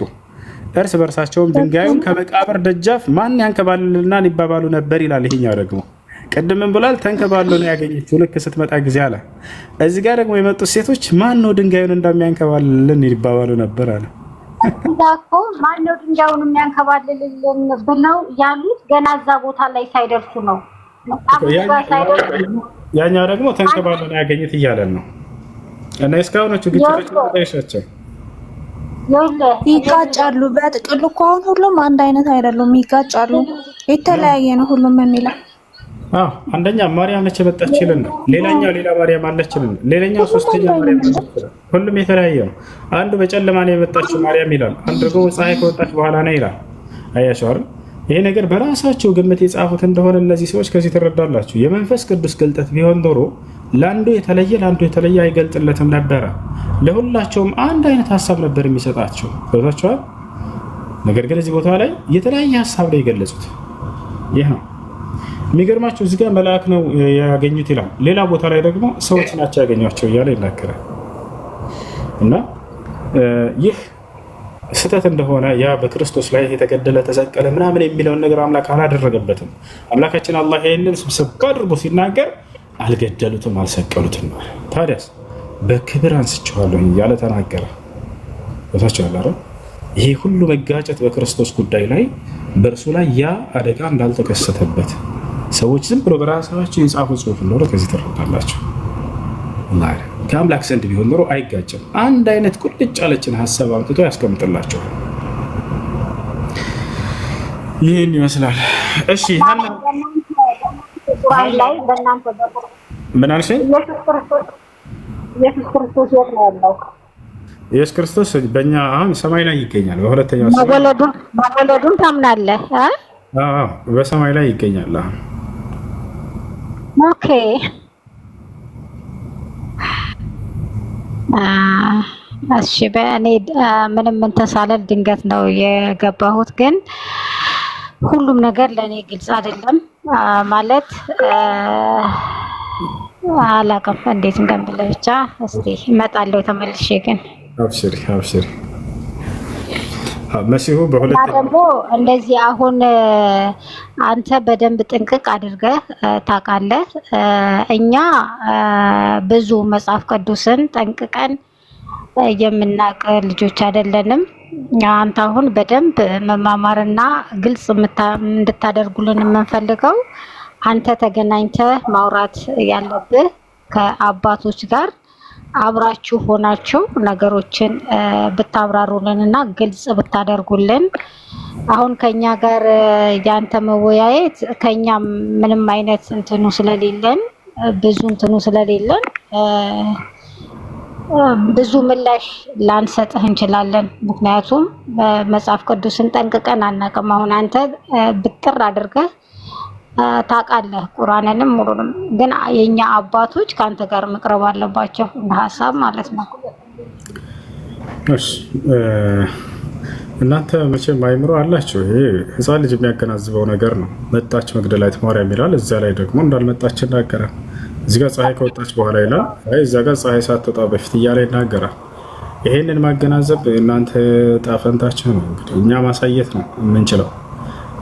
እርስ በርሳቸውም ድንጋዩን ከመቃብር ደጃፍ ማን ያንከባልልናል ይባባሉ ነበር ይላል። ይሄኛው ደግሞ ቅድምም ብሏል፣ ተንከባሎ ነው ያገኘችው ልክ ስትመጣ ጊዜ አለ። እዚህ ጋር ደግሞ የመጡት ሴቶች ማን ነው ድንጋዩን እንደሚያንከባልልን ይባባሉ ነበር አለ። እዛኮ ማን ነው ድንጋዩን የሚያንከባልልን ብለው ያሉት ገና እዛ ቦታ ላይ ሳይደርሱ ነው። ያኛው ደግሞ ተንከባሎ ነው ያገኙት እያለን ነው። እና እስካሁኖቹ ግጭቶች ታይሻቸው ይጋጫሉ። በጥቅሉ እኮ አሁን ሁሉም አንድ አይነት አይደሉም፣ ይጋጫሉ። የተለያየ ነው ሁሉም የሚለው። አንደኛ ማርያም ነች የመጣችልን ነው። ሌላኛው ሌላ ማርያም አለችልን። ሌላኛው ሶስተኛ ማርያም አለችልን። ሁሉም የተለያየ ነው። አንዱ በጨለማ ነው የመጣችው ማርያም ይላል፣ አንዱ ደግሞ ፀሐይ ከወጣች በኋላ ነው ይላል። አያችሁ አይደል? ይሄ ነገር በራሳቸው ግምት የጻፉት እንደሆነ እነዚህ ሰዎች ከዚህ ትረዳላችሁ። የመንፈስ ቅዱስ ግልጠት ቢሆን ኖሮ ለአንዱ የተለየ አይገልጥለትም ነበረ። ለሁላቸውም አንድ አይነት ሀሳብ ነበር የሚሰጣቸው። ገብታችኋል? ነገር ግን እዚህ ቦታ ላይ የተለያየ ሀሳብ ላይ የገለጹት ይህ ነው። የሚገርማቸው እዚህ ጋር መልአክ ነው ያገኙት ይላል፣ ሌላ ቦታ ላይ ደግሞ ሰዎች ናቸው ያገኟቸው እያለ ይናገራል። እና ይህ ስህተት እንደሆነ ያ በክርስቶስ ላይ የተገደለ ተሰቀለ ምናምን የሚለውን ነገር አምላክ አላደረገበትም። አምላካችን አላህ ይህንን ስብስብ አድርጎ ሲናገር አልገደሉትም፣ አልሰቀሉትም። ታዲያስ በክብር አንስቼዋለሁ እያለ ተናገረ። ቦታቸው ይሄ ሁሉ መጋጨት በክርስቶስ ጉዳይ ላይ በእርሱ ላይ ያ አደጋ እንዳልተከሰተበት ሰዎች ዝም ብሎ በራሳቸው የጻፉ ጽሁፍ ኖሮ ከዚህ ትረዳላችሁ። ከአምላክ ዘንድ ቢሆን ኖሮ አይጋጭም። አንድ አይነት ቁልጭ ያለችን ሀሳብ አምጥቶ ያስቀምጥላቸዋል። ይህን ይመስላል። እሺ ምን አልሽኝ? ኢየሱስ ክርስቶስ በእኛ አሁን ሰማይ ላይ ይገኛል። በሁለተኛው መወለዱን ታምናለህ? በሰማይ ላይ ይገኛል። ኦኬ። እሺ በእኔ ምንም እንተሳለል ድንገት ነው የገባሁት፣ ግን ሁሉም ነገር ለእኔ ግልጽ አይደለም ማለት አላውቅም እንዴት እንደምልህ። ብቻ እስቲ እመጣለሁ ተመልሼ። ግን አብሽሪ መሲሁ በሁለት ደግሞ እንደዚህ አሁን አንተ በደንብ ጥንቅቅ አድርገህ ታውቃለህ። እኛ ብዙ መጽሐፍ ቅዱስን ጠንቅቀን የምናውቅ ልጆች አይደለንም። አንተ አሁን በደንብ መማማርና ግልጽ እንድታደርጉልን የምንፈልገው አንተ ተገናኝተህ ማውራት ያለብህ ከአባቶች ጋር አብራችሁ ሆናችሁ ነገሮችን ብታብራሩልንና ግልጽ ብታደርጉልን። አሁን ከኛ ጋር ያንተ መወያየት ከኛ ምንም አይነት እንትኑ ስለሌለን ብዙ ምላሽ ላንሰጥህ እንችላለን። ምክንያቱም መጽሐፍ ቅዱስን ጠንቅቀን አናውቅም። አሁን አንተ ብጥር አድርገህ ታውቃለህ ቁርአንንም ሙሉንም፣ ግን የኛ አባቶች ካንተ ጋር መቅረብ አለባቸው እንደ ሀሳብ ማለት ነው። እሺ እናንተ መቼም አይምሮ አላችሁ። ይሄ ህፃን ልጅ የሚያገናዝበው ነገር ነው። መጣች መግደላዊት ማርያም ይላል፣ እዚያ ላይ ደግሞ እንዳልመጣች ይናገራል። እዚህ ጋር ፀሐይ ከወጣች በኋላ ይላል፣ እዚያ ጋር ፀሐይ ሳትወጣ በፊት እያለ ይናገራል። ይሄንን ማገናዘብ እናንተ ጣፈንታችሁ ነው። እንግዲህ እኛ ማሳየት ነው የምንችለው፣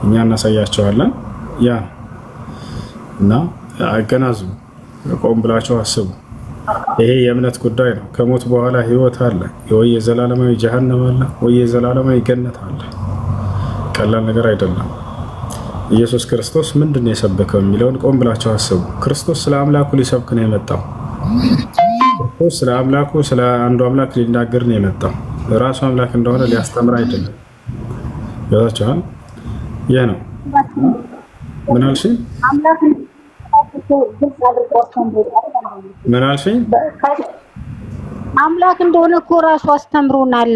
እኛ እናሳያቸዋለን። ያ እና አገናዝቡ፣ ቆም ብላችሁ አስቡ። ይሄ የእምነት ጉዳይ ነው። ከሞት በኋላ ህይወት አለ ወይ የዘላለማዊ ጀሃነም አለ ወይ የዘላለማዊ ገነት አለ። ቀላል ነገር አይደለም። ኢየሱስ ክርስቶስ ምንድን ነው የሰበከው የሚለውን ቆም ብላችሁ አስቡ። ክርስቶስ ስለ አምላኩ ሊሰብክ ነው የመጣው። ክርስቶስ ስለ አምላኩ ስለ አንዱ አምላክ ሊናገር ነው የመጣው። ራሱ አምላክ እንደሆነ ሊያስተምር አይደለም። ያዛችኋል። ይህ ነው። ምን አልሽኝ? ምን አልሽኝ? አምላክ እንደሆነ እኮ ራሱ አስተምሮናል።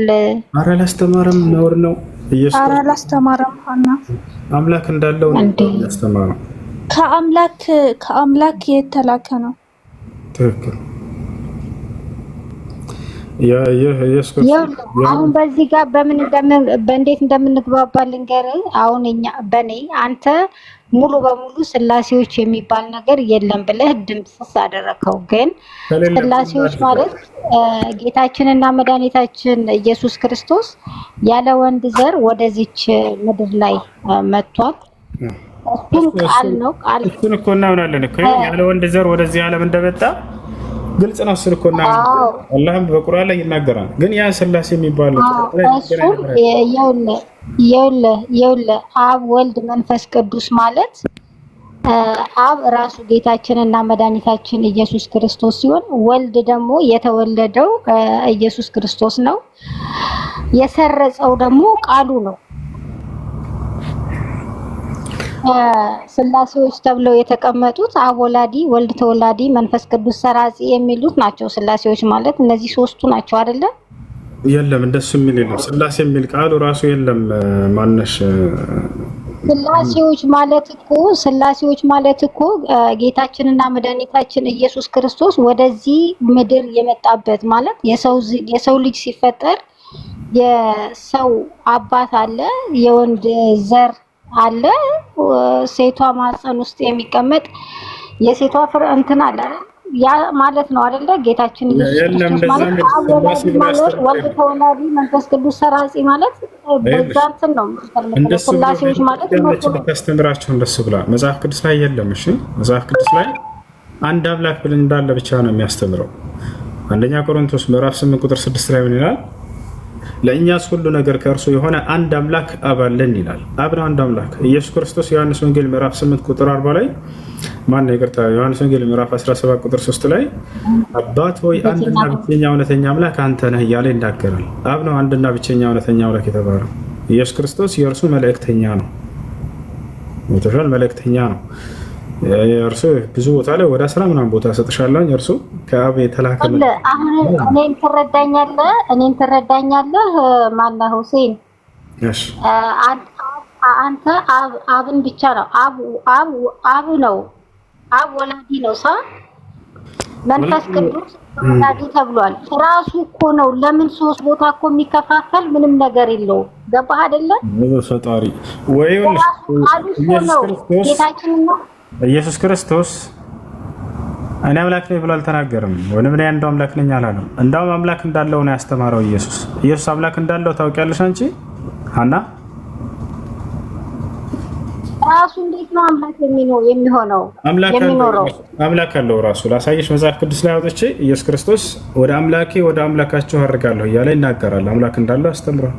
ኧረ አላስተማረም፣ ነውር ነው። ኢየሱስ ኧረ አላስተማረም። ሀና አምላክ እንዳለው ነው ያስተማረው። ከአምላክ የተላከ ነው። ትክክል። አሁን በዚህ ጋር በእንዴት እንደምንግባባ ልንገርህ። አሁን በኔ አንተ ሙሉ በሙሉ ስላሴዎች የሚባል ነገር የለም ብለህ ድምፅስ አደረከው። ግን ስላሴዎች ማለት ጌታችንና መድኃኒታችን ኢየሱስ ክርስቶስ ያለ ወንድ ዘር ወደዚች ምድር ላይ መጥቷል። እሱም ቃል ነው። እሱን እኮ እናምናለን እኮ ያለ ወንድ ዘር ወደዚህ ዓለም እንደመጣ ግልጽ ነው። እሱን እኮ እናምናለን። አላህም በቁርአን ላይ ይናገራል። ግን ያ ስላሴ የሚባለው ይኸውልህ አብ ወልድ መንፈስ ቅዱስ ማለት አብ ራሱ ጌታችንና መድኃኒታችን ኢየሱስ ክርስቶስ ሲሆን ወልድ ደግሞ የተወለደው ኢየሱስ ክርስቶስ ነው። የሰረጸው ደግሞ ቃሉ ነው። ስላሴዎች ተብለው የተቀመጡት አብ ወላዲ፣ ወልድ ተወላዲ፣ መንፈስ ቅዱስ ሰራጺ የሚሉት ናቸው። ስላሴዎች ማለት እነዚህ ሶስቱ ናቸው አይደለ? የለም እንደሱ የሚል የለም። ስላሴ የሚል ቃሉ ራሱ የለም። ማነሽ ስላሴዎች ማለት እኮ ጌታችንና መድኃኒታችን ኢየሱስ ክርስቶስ ወደዚህ ምድር የመጣበት ማለት የሰው ልጅ ሲፈጠር የሰው አባት አለ፣ የወንድ ዘር አለ፣ ሴቷ ማህፀን ውስጥ የሚቀመጥ የሴቷ ፍሬ እንትን አለ። ያ ማለት ነው አይደለ? ጌታችን ኢየሱስ ክርስቶስ ማለት ወልድ ተወላዲ መንፈስ ቅዱስ ሰራጺ ማለት በዛንትን ነው። ስላሴዎች ማለት ነው። ተስተምራችሁ እንደሱ ብላ መጽሐፍ ቅዱስ ላይ የለም። እሺ መጽሐፍ ቅዱስ ላይ አንድ አምላክ ብለን እንዳለ ብቻ ነው የሚያስተምረው። አንደኛ ቆሮንቶስ ምዕራፍ 8 ቁጥር 6 ላይ ምን ይላል? ለእኛስ ሁሉ ነገር ከእርሱ የሆነ አንድ አምላክ አብ አለን ይላል። አብ ነው አንድ አምላክ። ኢየሱስ ክርስቶስ ዮሐንስ ወንጌል ምዕራፍ 8 ቁጥር 40 ላይ ዮሐንስ ወንጌል ምዕራፍ 17 ቁጥር 3 ላይ አባት ሆይ አንድና ብቸኛ እውነተኛ አምላክ አንተ ነህ እያለ ይናገራል። አብ ነው አንድና ብቸኛ እውነተኛ አምላክ የተባለው። ኢየሱስ ክርስቶስ የእርሱ መልእክተኛ ነው። ወተሻል መልእክተኛ ነው። እርሱ ብዙ ቦታ ላይ ወደ 10 ምናምን ቦታ ሰጥሻለሁ። እርሱ ከአብ የተላከ ነው። አሁን እኔን ትረዳኛለህ ማነው ሁሴን? እሺ አንተ አብን ብቻ ነው አብ ነው። አብ ወላዲ ነው። መንፈስ ቅዱስ ወላዲ ተብሏል። ራሱ እኮ ነው። ለምን 3 ቦታ እኮ የሚከፋፈል ምንም ነገር የለውም። ገባህ አይደለ? ፈጣሪ ወይ ኢየሱስ ክርስቶስ እኔ አምላክ ነኝ ብሎ አልተናገርም። ወይንም እኔ አንዱ አምላክ ነኝ አላለም። እንዳውም አምላክ እንዳለው ነው ያስተማረው። ኢየሱስ አምላክ እንዳለው ታውቂያለሽ አንቺ ሀና? ራሱ እንዴት ነው አምላክ የሚሆነው? አምላክ አለው ራሱ። ላሳየሽ መጽሐፍ ቅዱስ ላይ አውጥቼ ኢየሱስ ክርስቶስ ወደ አምላካችሁ አድርጋለሁ እያለ ይናገራል። አምላክ እንዳለው አስተምሯል።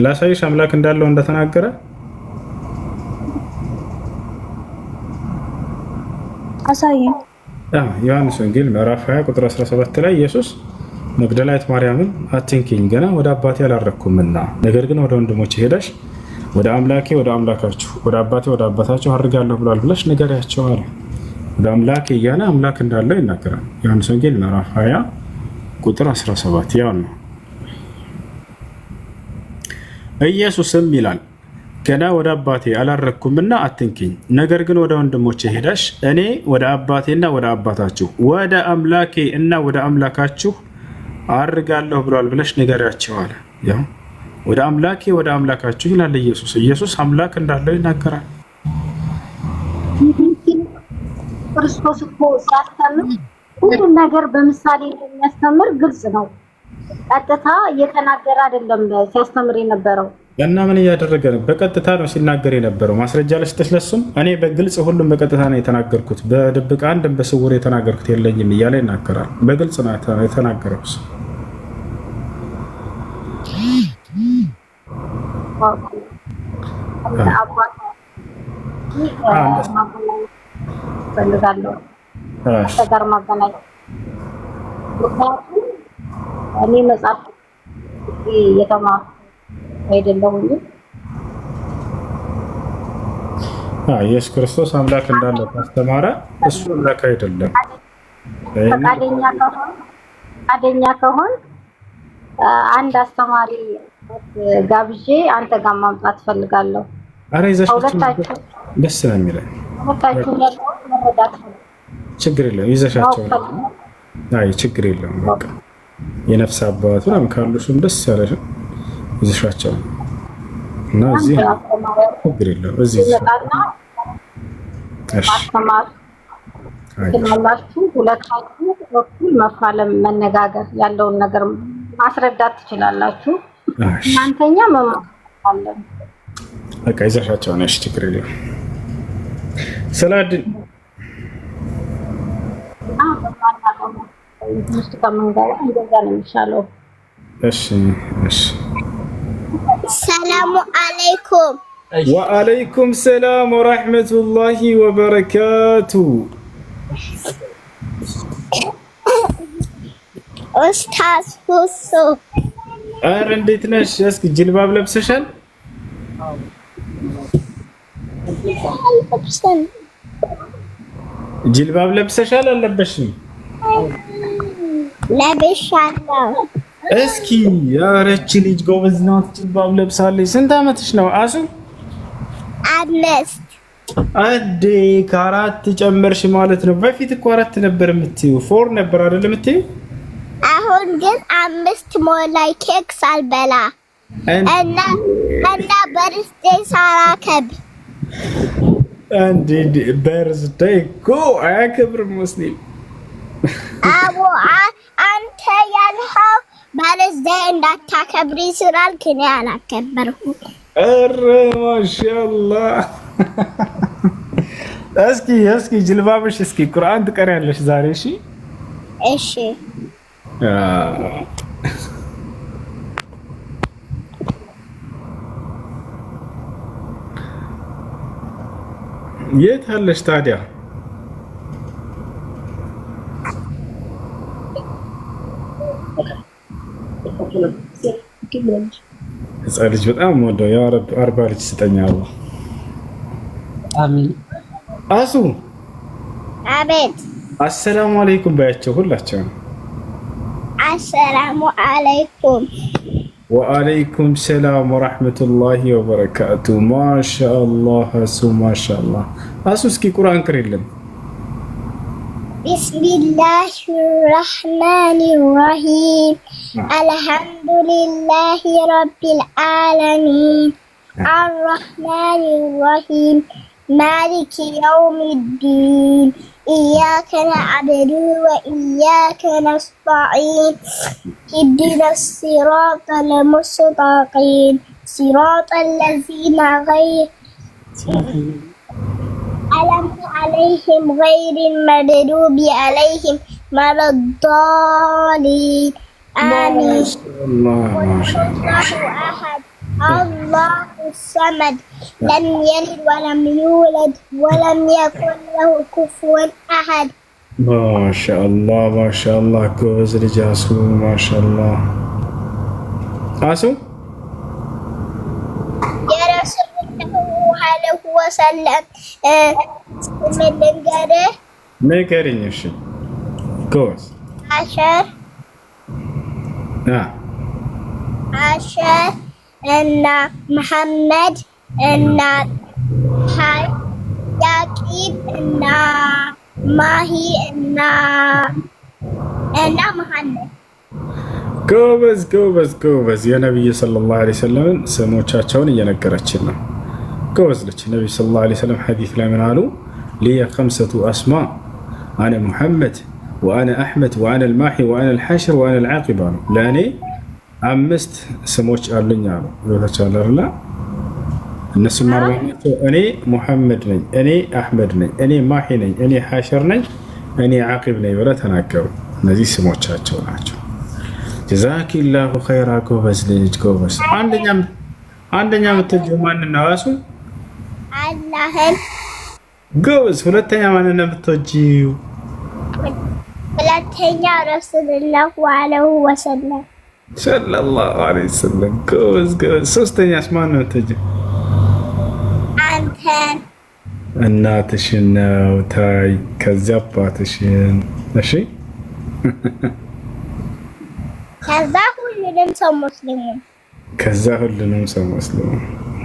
ላሳይሽ አምላክ እንዳለው እንደተናገረ አሳየን። ዮሐንስ ወንጌል ምዕራፍ 20 ቁጥር 17 ላይ ኢየሱስ መግደላዊት ማርያምን አትንኪኝ፣ ገና ወደ አባቴ አላረኩምና፣ ነገር ግን ወደ ወንድሞቼ ሄደሽ ወደ አምላኬ ወደ አምላካችሁ ወደ አባቴ ወደ አባታችሁ አድርጋለሁ ብሏል ብለሽ ንገሪያቸው አለ። ወደ አምላኬ እያለ አምላክ እንዳለው ይናገራል። ዮሐንስ ወንጌል ምዕራፍ 20 ቁጥር 17 ያው ነው። ኢየሱስም ይላል ገና ወደ አባቴ አላረኩምና አትንኪኝ፣ ነገር ግን ወደ ወንድሞቼ ሄደሽ እኔ ወደ አባቴና ወደ አባታችሁ ወደ አምላኬ እና ወደ አምላካችሁ አድርጋለሁ ብሏል ብለሽ ንገሪያቸው አለ። ያው ወደ አምላኬ ወደ አምላካችሁ ይላል ኢየሱስ። ኢየሱስ አምላክ እንዳለው ይናገራል። ክርስቶስ እኮ ሲያስተምር ሁሉም ነገር በምሳሌ እንደሚያስተምር ግልጽ ነው። ቀጥታ እየተናገረ አይደለም ሲያስተምር የነበረው። እና ምን እያደረገ ነው? በቀጥታ ነው ሲናገር የነበረው። ማስረጃ ልስጥሽ ለሱም። እኔ በግልጽ ሁሉም በቀጥታ ነው የተናገርኩት፣ በድብቅ አንድም በስውር የተናገርኩት የለኝም እያለ ይናገራል። በግልጽ ነው የተናገረው። እኔ መጽሐፍ የተማርኩ አይደለም። ኢየሱስ ክርስቶስ አምላክ እንዳለ ካስተማረ እሱ አምላክ አይደለም። ፈቃደኛ ከሆን አንድ አስተማሪ ጋብዤ አንተ ጋር ማምጣት ፈልጋለሁ። አረ ይዘሻቸው ደስ ነው የሚለኝ። ችግር የለም ይዘሻቸው። አይ ችግር የለም በቃ የነፍስ አባት ምናምን ካሉሽም ደስ ያለሽ ይዘሻቸው እና እዚህ ችግር የለም። እዚህ ማስተማር ትችላላችሁ። ሁለታችሁ በኩል መፋለም መነጋገር ያለውን ነገር ማስረዳት ትችላላችሁ። እናንተኛ መማር በቃ ይዘሻቸው ነሽ። ችግር የለም። ሰላድን ሰላሙ አለይኩም። ወአለይኩም ሰላም ወራህመቱላሂ ወበረካቱ። ኡስታዝ ሁሱ ኧረ እንዴት ነሽ? እስኪ ጅልባብ ለብሰሻል? ጅልባብ ለብሰሻል አልለበሽም? ለብሻለሁ። እስኪ ያረች ልጅ ጎበዝ ናት፣ ጅልባብ ለብሳለች። ስንት አመትሽ ነው አሱ? 5 አዴ ከአራት ጨመርሽ ማለት ነው። በፊት እኮ 4 ነበር የምትይው፣ 4 ነበር አይደል የምትይው? አሁን ግን 5 ሞላይ። ኬክ ሳልበላ እና በርዝዴይ ሳላከብር እንዴ በርዝዴይ እኮ አያከብርም ሙስሊም። አቦ አንተ ያልኸው በርዝዴይ እንዳታከብሪ ስላልክ እኔ አላከበርኩም። ኧረ ማሻአላህ። እስኪ ጅልባብሽ እስኪ ቁርአን ትቀሪያለሽ ዛሬ? እሺ እሺ። የት አለሽ ታዲያ? ህፃን ልጅ በጣም ወደው ያ ረብ 40 ልጅ ስጠኝ አላህ። አሚን። አሱ አቤት። አሰላሙ አለይኩም ባያቸው ሁላቸው። አሰላሙ አለይኩም። ወአለይኩም ሰላም ወራህመቱላሂ ወበረካቱ። ማሻአላህ አሱ ማሻአላህ። አሱ እስኪ ቁርአን ቅሪልን። ቢስሚላሂ ረህማኒ ረሂም አልሐምዱሊላሂ ረቢል ዓለሚን አርረህማኒ ረሂም ማሊኪ የውሚዲን ኢያከ ነዕቡዱ ወኢያከ ነስተዒን ኢህዲና ሲራጠል ሙስተቂም ሲራጠል ለዚነ ألم عليهم غير المغضوب عليهم ولا الضالين آمين. الله أحد الله الصمد لم يلد ولم يولد ولم يكن له كفوا أحد. ما شاء الله ጎበዝ ልጅ አሱ ማሻ አላህ አሱ የረሱላሁ ዐለይሂ ወሰለም ንገረኝ። እሺ ጎበዝ አሸር እና መሐመድ እና ያቂብ እና ማሂ እና መሐመድ። ጎበዝ የነብዩ ሰለላሁ ዐለይሂ ወሰለም ስሞቻቸውን እየነገረችን ነው። ጎበዝ ልጅ ነብዩ ሰለላሁ ዐለይሂ ወሰለም ሐዲስ ላይ ምን አሉ? ሊየ ኸምሰቱ አስማ አነ ሙሐመድ ወአነ አሕመድ ወአነ አልማሒ ወአነ አልሐሽር ወአነ አልዓቂብ አሉ። ለእኔ 5 ስሞች አሉኝ አሉ። ይወታቻለርላ እነሱም ማርባቸው እኔ ሙሐመድ ነኝ፣ እኔ አሕመድ ነኝ፣ እኔ ማሒ ነኝ፣ እኔ ሐሽር ነኝ፣ እኔ ዓቂብ ነኝ ብለው ተናገሩ። እነዚህ ስሞቻቸው ናቸው። ጀዛኪላሁ ኸይራ። ጎበዝ ልጅ ጎበዝ። አንደኛ የምትወጂው ማንን ነው? እሱ አላህን። ጎበዝ። ሁለተኛ ማንን ነው የምትወጂው? ሁለተኛ ረሱላሁ ዐለይሂ ወሰለም ሰለላሁ ዐለይሂ ወሰለም። ጎበዝ። ሶስተኛስ ማን ነው የምትወጂው? አንተን። እናትሽን ነው። ታይ ከዚያ አባትሽን። እሺ ከዛ ሁሉንም ሰው ሙስሊሙ።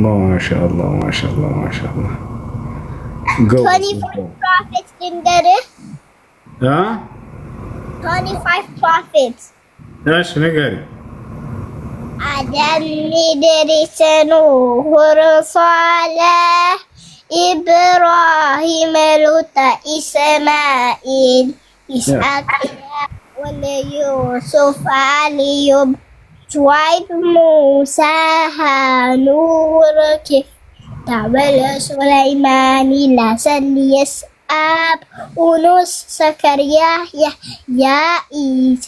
ማሻአላህ 25 prophets ልንገርህ። 25 prophets። እሺ ንገሪኝ። አደም፣ ኢድሪስ፣ ኑህ፣ ሷለህ፣ ኢብራሂም፣ ሉጥ፣ ኢስማኤል፣ ኢስሐቅ፣ ዩሱፍ፣ አዩብ፣ ሹዓይብ፣ ሙሳ፣ ሃኑን፣ ዳውድ፣ ሱለይማን፣ ኢልያስ፣ አብ፣ ዩኑስ፣ ዘከርያ፣ ያሕያ፣ ኢሳ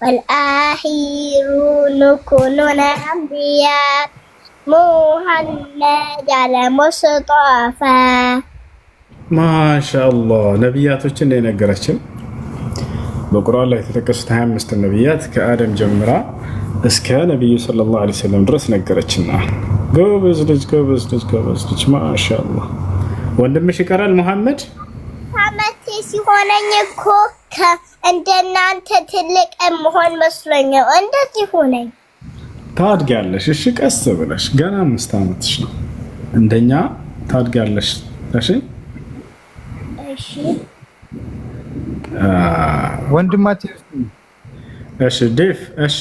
ወልአኺሩን ኩሉን አንቢያ ሙሐመድ አልሙስጠፋ። ማሻአላህ ነቢያቶችን እንደ ነገረችን በቁርአን ላይ የተጠቀሱት 25 ነቢያት ከአደም ጀምራ እስከ ነብዩ ሰለላሁ ዐለይሂ ወሰለም ድረስ ነገረችና። ጎበዝ ልጅ ማሻአላህ። ወንድምሽ ይቀራል መሐመድ? አመቴ ሲሆነኝ እኮ እንደናንተ ትልቅ መሆን መስሎኛል። እንደዚህ ሆነኝ። ታድጋለሽ። እሺ ቀስ ብለሽ ገና 5 ዓመትሽ ነው። እንደኛ ታድጋለሽ። እሺ ወንድማችን። እሺ ዴፍ። እሺ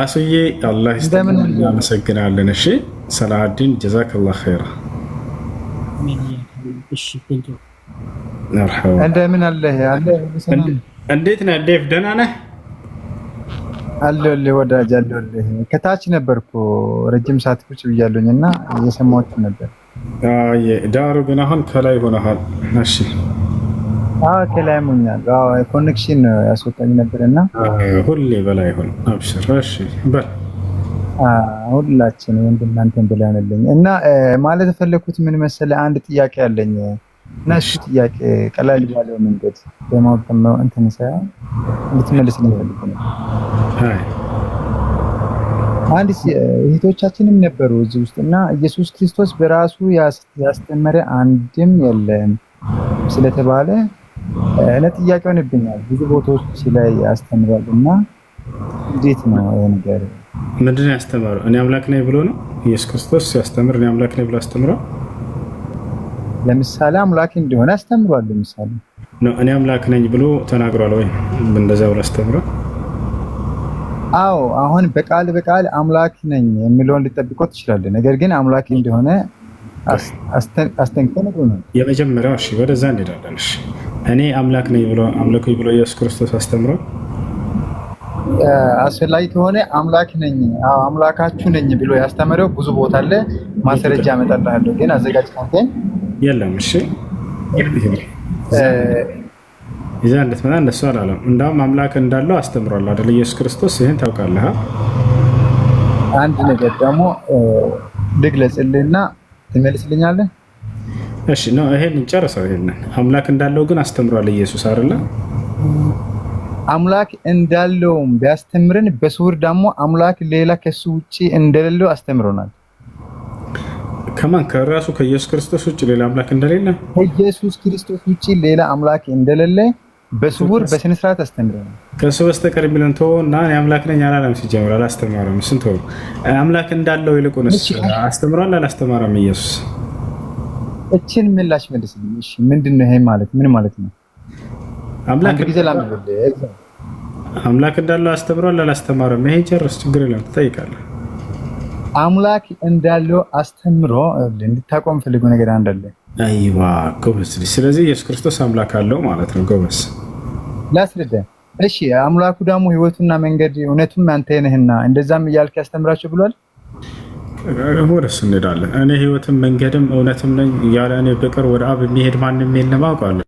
አሱዬ አላህ ይስጥልን። እናመሰግናለን። እሺ ሰላሀዲን ጀዛከላህ ኸይራ። እንደምን አለህ? እንዴት ነህ ዴፍ? ደህና ነህ? አለሁልህ ወዳጅ አለሁልህ። ከታች ነበርኩ ረጅም ሰዓት ቁጭ ብያለሁኝ እና እየሰማሁት ነበር። ዳሩ ግን አሁን ከላይ ሆነሃል። እሺ ከላይ ሆኛል። ኮኔክሽን ያስወጣኝ ነበርና ሁሌ በላይ ሆነ። አብሽር። እሺ በል ሁላችን ወንድናንተን ብለንልኝ እና ማለት የፈለኩት ምን መሰለህ፣ አንድ ጥያቄ አለኝ እና እሱ ጥያቄ ቀላል ባለው መንገድ በማውቀመው እንትን ሳይሆን እንድትመልስ ነው የፈለኩት። አንድ እህቶቻችንም ነበሩ እዚህ ውስጥ እና ኢየሱስ ክርስቶስ በራሱ ያስተማረ አንድም የለም ስለተባለ ለጥያቄው ሆነብኛል። ብዙ ቦታዎች ላይ ያስተምራልና እንዴት ነው ይሄ ነገር? ምንድን ነው ያስተማረው? እኔ አምላክ ነኝ ብሎ ነው ኢየሱስ ክርስቶስ ሲያስተምር እኔ አምላክ ነኝ ብሎ አስተምሯል። ለምሳሌ አምላክ እንደሆነ አስተምሯል። ለምሳሌ ነው እኔ አምላክ ነኝ ብሎ ተናግሯል ወይ? እንደዛ ብሎ አስተምሯል? አዎ አሁን በቃል አምላክ ነኝ የሚለውን ልጠብቀው ትችላለህ። ነገር ግን አምላክ እንደሆነ አስተንክቶ ነው የመጀመሪያው። እሺ ወደዛ እንሄዳለን። እሺ እኔ አምላክ ነኝ ብሎ አምላኩኝ ብሎ ኢየሱስ ክርስቶስ አስተምሯል? አስፈላጊ ከሆነ አምላክ ነኝ አምላካችሁ ነኝ ብሎ ያስተምረው ብዙ ቦታ አለ። ማስረጃ አመጣልሃለሁ ግን አዘጋጅ ካንተን የለም። እሺ ይዛ እንደተመጣ እንደሱ አላለም። እንዳውም አምላክ እንዳለው አስተምሯል አይደል ኢየሱስ ክርስቶስ? ይሄን ታውቃለህ? አንድ ነገር ደግሞ ልግለጽልህና ትመልስልኛለህ? እሺ ነው ይሄን እንጨርሰው። ይሄን አምላክ እንዳለው ግን አስተምሯል ኢየሱስ አይደለ? አምላክ እንዳለውም ቢያስተምረን በስውር ደግሞ አምላክ ሌላ ከሱ ውጪ እንደሌለው አስተምሮናል። ከማን? ከራሱ ከኢየሱስ ክርስቶስ ውጪ ሌላ አምላክ እንደሌለ? ከኢየሱስ ክርስቶስ ውጪ ሌላ አምላክ እንደሌለ በስውር በስነ ስርዓት አስተምሮናል። ከሱ በስተቀር የሚለን ተወውና እኔ አምላክ ነኝ አላለም። ሲጀምር አላስተማረም። ስንት አምላክ እንዳለው ይልቁንስ አስተምሯል አላስተማረም ኢየሱስ? እችን ምላሽ መልስልኝ። እሺ ምንድነው ይሄ ማለት ምን ማለት ነው? አምላክ እንዳለው አስተምሯል አላስተማረም? ይሄ ጨርስ፣ ችግር የለም ትጠይቃለህ። አምላክ እንዳለው አስተምሮ እንድታቆም ፈልጎ ነገር አንዳለ። አይዋ ጎበዝ። ስለዚህ ኢየሱስ ክርስቶስ አምላክ አለው ማለት ነው። ጎበዝ ላስረዳ። እሺ አምላኩ ደግሞ ህይወቱና መንገድ እውነቱም አንተ ነህና እንደዛም እያልክ ያስተምራቸው ብሏል። ወደ እሱ እንሄዳለን። እኔ ህይወትም መንገድም እውነትም ነኝ፣ ያለ እኔ በቀር ወደ አብ የሚሄድ ማንም የለም አውቃለሁ።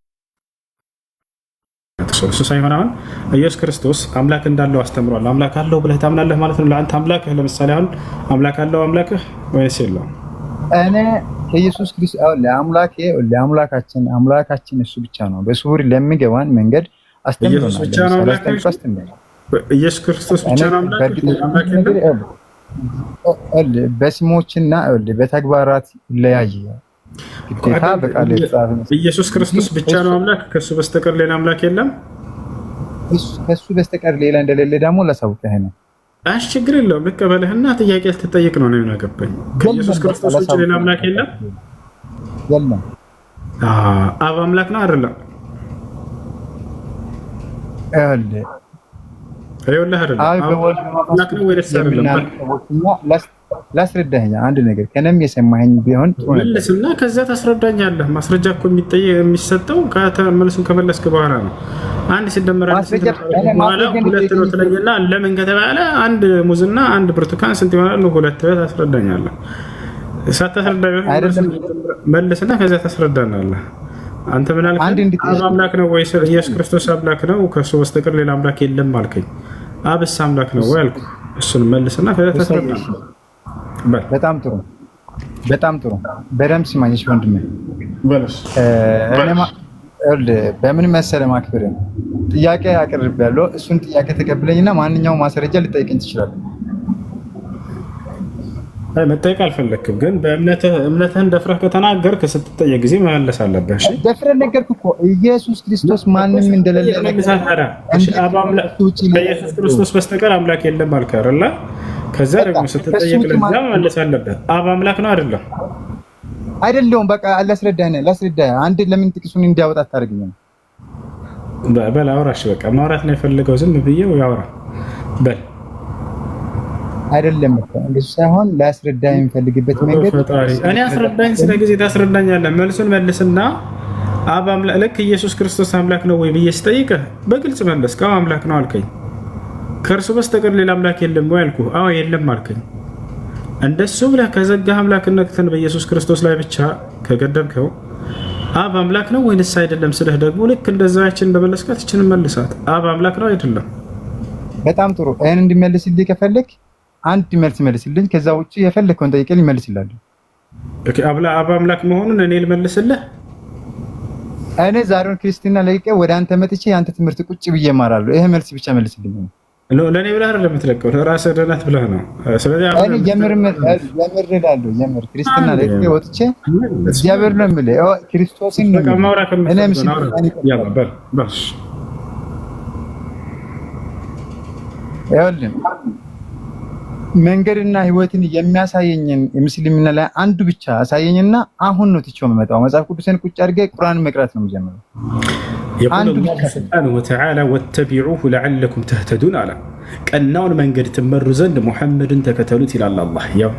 እሱ ሳይሆን አሁን ኢየሱስ ክርስቶስ አምላክ እንዳለው አስተምሯል። አምላክ አለው ብለህ ታምናለህ ማለት ነው? ለአንተ አምላክህ ለምሳሌ አሁን አምላክ አለው አምላክህ ወይስ የለውም? እኔ ኢየሱስ ክርስቶስ አምላካችን እሱ ብቻ ነው። በስውር ለሚገባን መንገድ አስተምሮናል። ኢየሱስ ክርስቶስ ብቻ ነው አምላክ? በስሞችና በተግባራት ይለያያል። ግዴታ በቃል የተጻፈ ኢየሱስ ክርስቶስ ብቻ ነው አምላክ? ከሱ በስተቀር ሌላ አምላክ የለም? ከሱ በስተቀር ሌላ እንደሌለ ደግሞ ላሳውቅህ ነው። አሽ ችግር የለውም ልቀበልህና ጥያቄ ልትጠይቅ ነው ነው ያገባኝ። ከኢየሱስ ክርስቶስ ውጭ ሌላ አምላክ የለም? የለም። አብ አምላክ ነው አይደለም? አይወላህ አይደለም? አምላክ ነው ወይስ አይደለም? ላስረዳኝ አንድ ነገር ከነም የሰማኸኝ ቢሆን ጥሩ ነበር። መልስና ከዛ ታስረዳኛለህ። ማስረጃ እኮ የሚሰጠው መልሱን ከመለስክ በኋላ ነው። አንድ ሲደመር አንድ ሁለት ነው ትለኝና ለምን ከተባለ አንድ ሙዝና አንድ ብርቱካን ስንት ይሆናል? ሁለት ታስረዳኛለህ። ሳታስረዳኝ መልስና ከዛ ታስረዳናለህ። አንተ ምን አልከኝ? አብ አምላክ ነው ወይስ ኢየሱስ ክርስቶስ አምላክ ነው? ከሱ በስተቀር ሌላ አምላክ የለም አልከኝ። አብስ አምላክ ነው ወይ አልኩ። እሱን መልስና ከዛ ታስረዳናለህ። በጣም ጥሩ በጣም ጥሩ። በደምብ ስማኝሽ ወንድሜ። በምን መሰለህ ማክበር ጥያቄ አቅርቤያለሁ። እሱን ጥያቄ ተቀብለኝና ማንኛውም ማስረጃ ልጠይቅኝ ትችላለህ። መጠየቅ አልፈለክም፣ ግን እምነትህን ደፍረህ ከተናገርክ ስትጠየቅ ጊዜ መመለስ አለብህ። እሺ ደፍረህ ነገርኩ እኮ ኢየሱስ ክርስቶስ ማንም እንደሌለ ከኢየሱስ ክርስቶስ በስተቀር አምላክ የለም አልክ አይደለ? ከዛ ደግሞ ስትጠየቅ ለዛ መመለስ አለብህ። አብ አምላክ ነው አይደለም? አይደለም። በቃ ላስረዳህ። አንድ ለምን ጥቅሱን እንዲያወጣ ታደርግኝ? በል አውራሽ። በቃ ማውራት ነው የፈለገው። ዝም ብዬው ያውራ በል። አይደለም እኮ እንደሱ ሳይሆን ላስረዳህ የምፈልግበት መንገድ እኔ አስረዳኝ። ስለ ጊዜ ታስረዳኛለህ። መልሱን መልስና አብ አምላክ ልክ ኢየሱስ ክርስቶስ አምላክ ነው ወይ ብዬ ስጠይቅህ በግልጽ መለስክ። አዎ አምላክ ነው አልከኝ። ከእርሱ በስተቀር ሌላ አምላክ የለም ወይ አልኩህ። አዎ የለም አልከኝ። እንደሱ ብለህ ከዘጋህ አምላክነትን በኢየሱስ ክርስቶስ ላይ ብቻ ከገደብከው አብ አምላክ ነው ወይንስ አይደለም ስልህ ደግሞ ልክ እንደዛችን እንደመለስካት እችንን መልሳት። አብ አምላክ ነው አይደለም? በጣም ጥሩ። ይሄን እንዲመልስልኝ ከፈለክ አንድ መልስ መልስልኝ። ከዛ ውጪ የፈለከውን ጠይቀኝ እመልስልሃለሁ። ኦኬ አብ አምላክ መሆኑን እኔ ልመልስልህ? እኔ ዛሬውን ክርስቲና ለቅቄ ወደ አንተ መጥቼ አንተ ትምህርት ቁጭ ብዬ እማራለሁ። ይሄ መልስ ብቻ መልስልኝ። ለኔ ብለህ አይደለም የምትለቀው፣ ለራስህ ደህነት ብለህ ነው። ስለዚህ እኔ የምር ክርስቲና ለቅቄ ወጥቼ እግዚአብሔር ነው የምልህ ክርስቶስን ነው ማውራት ያለው መንገድና ህይወትን የሚያሳየኝን የሙስሊምና ላይ አንዱ ብቻ አሳየኝና አሁን ነው ትቼው የምመጣው። መጽሐፍ ቅዱስን ቁጭ አድርጌ ቁርአን መቅራት ነው የምጀምረው። አንዱ ሱብሓነሁ ወተዓላ ወተቢዑሁ ለዐለኩም ተህተዱን አለ። ቀናውን መንገድ ትመሩ ዘንድ ሙሐመድን ተከተሉት ይላል አላህ። ያው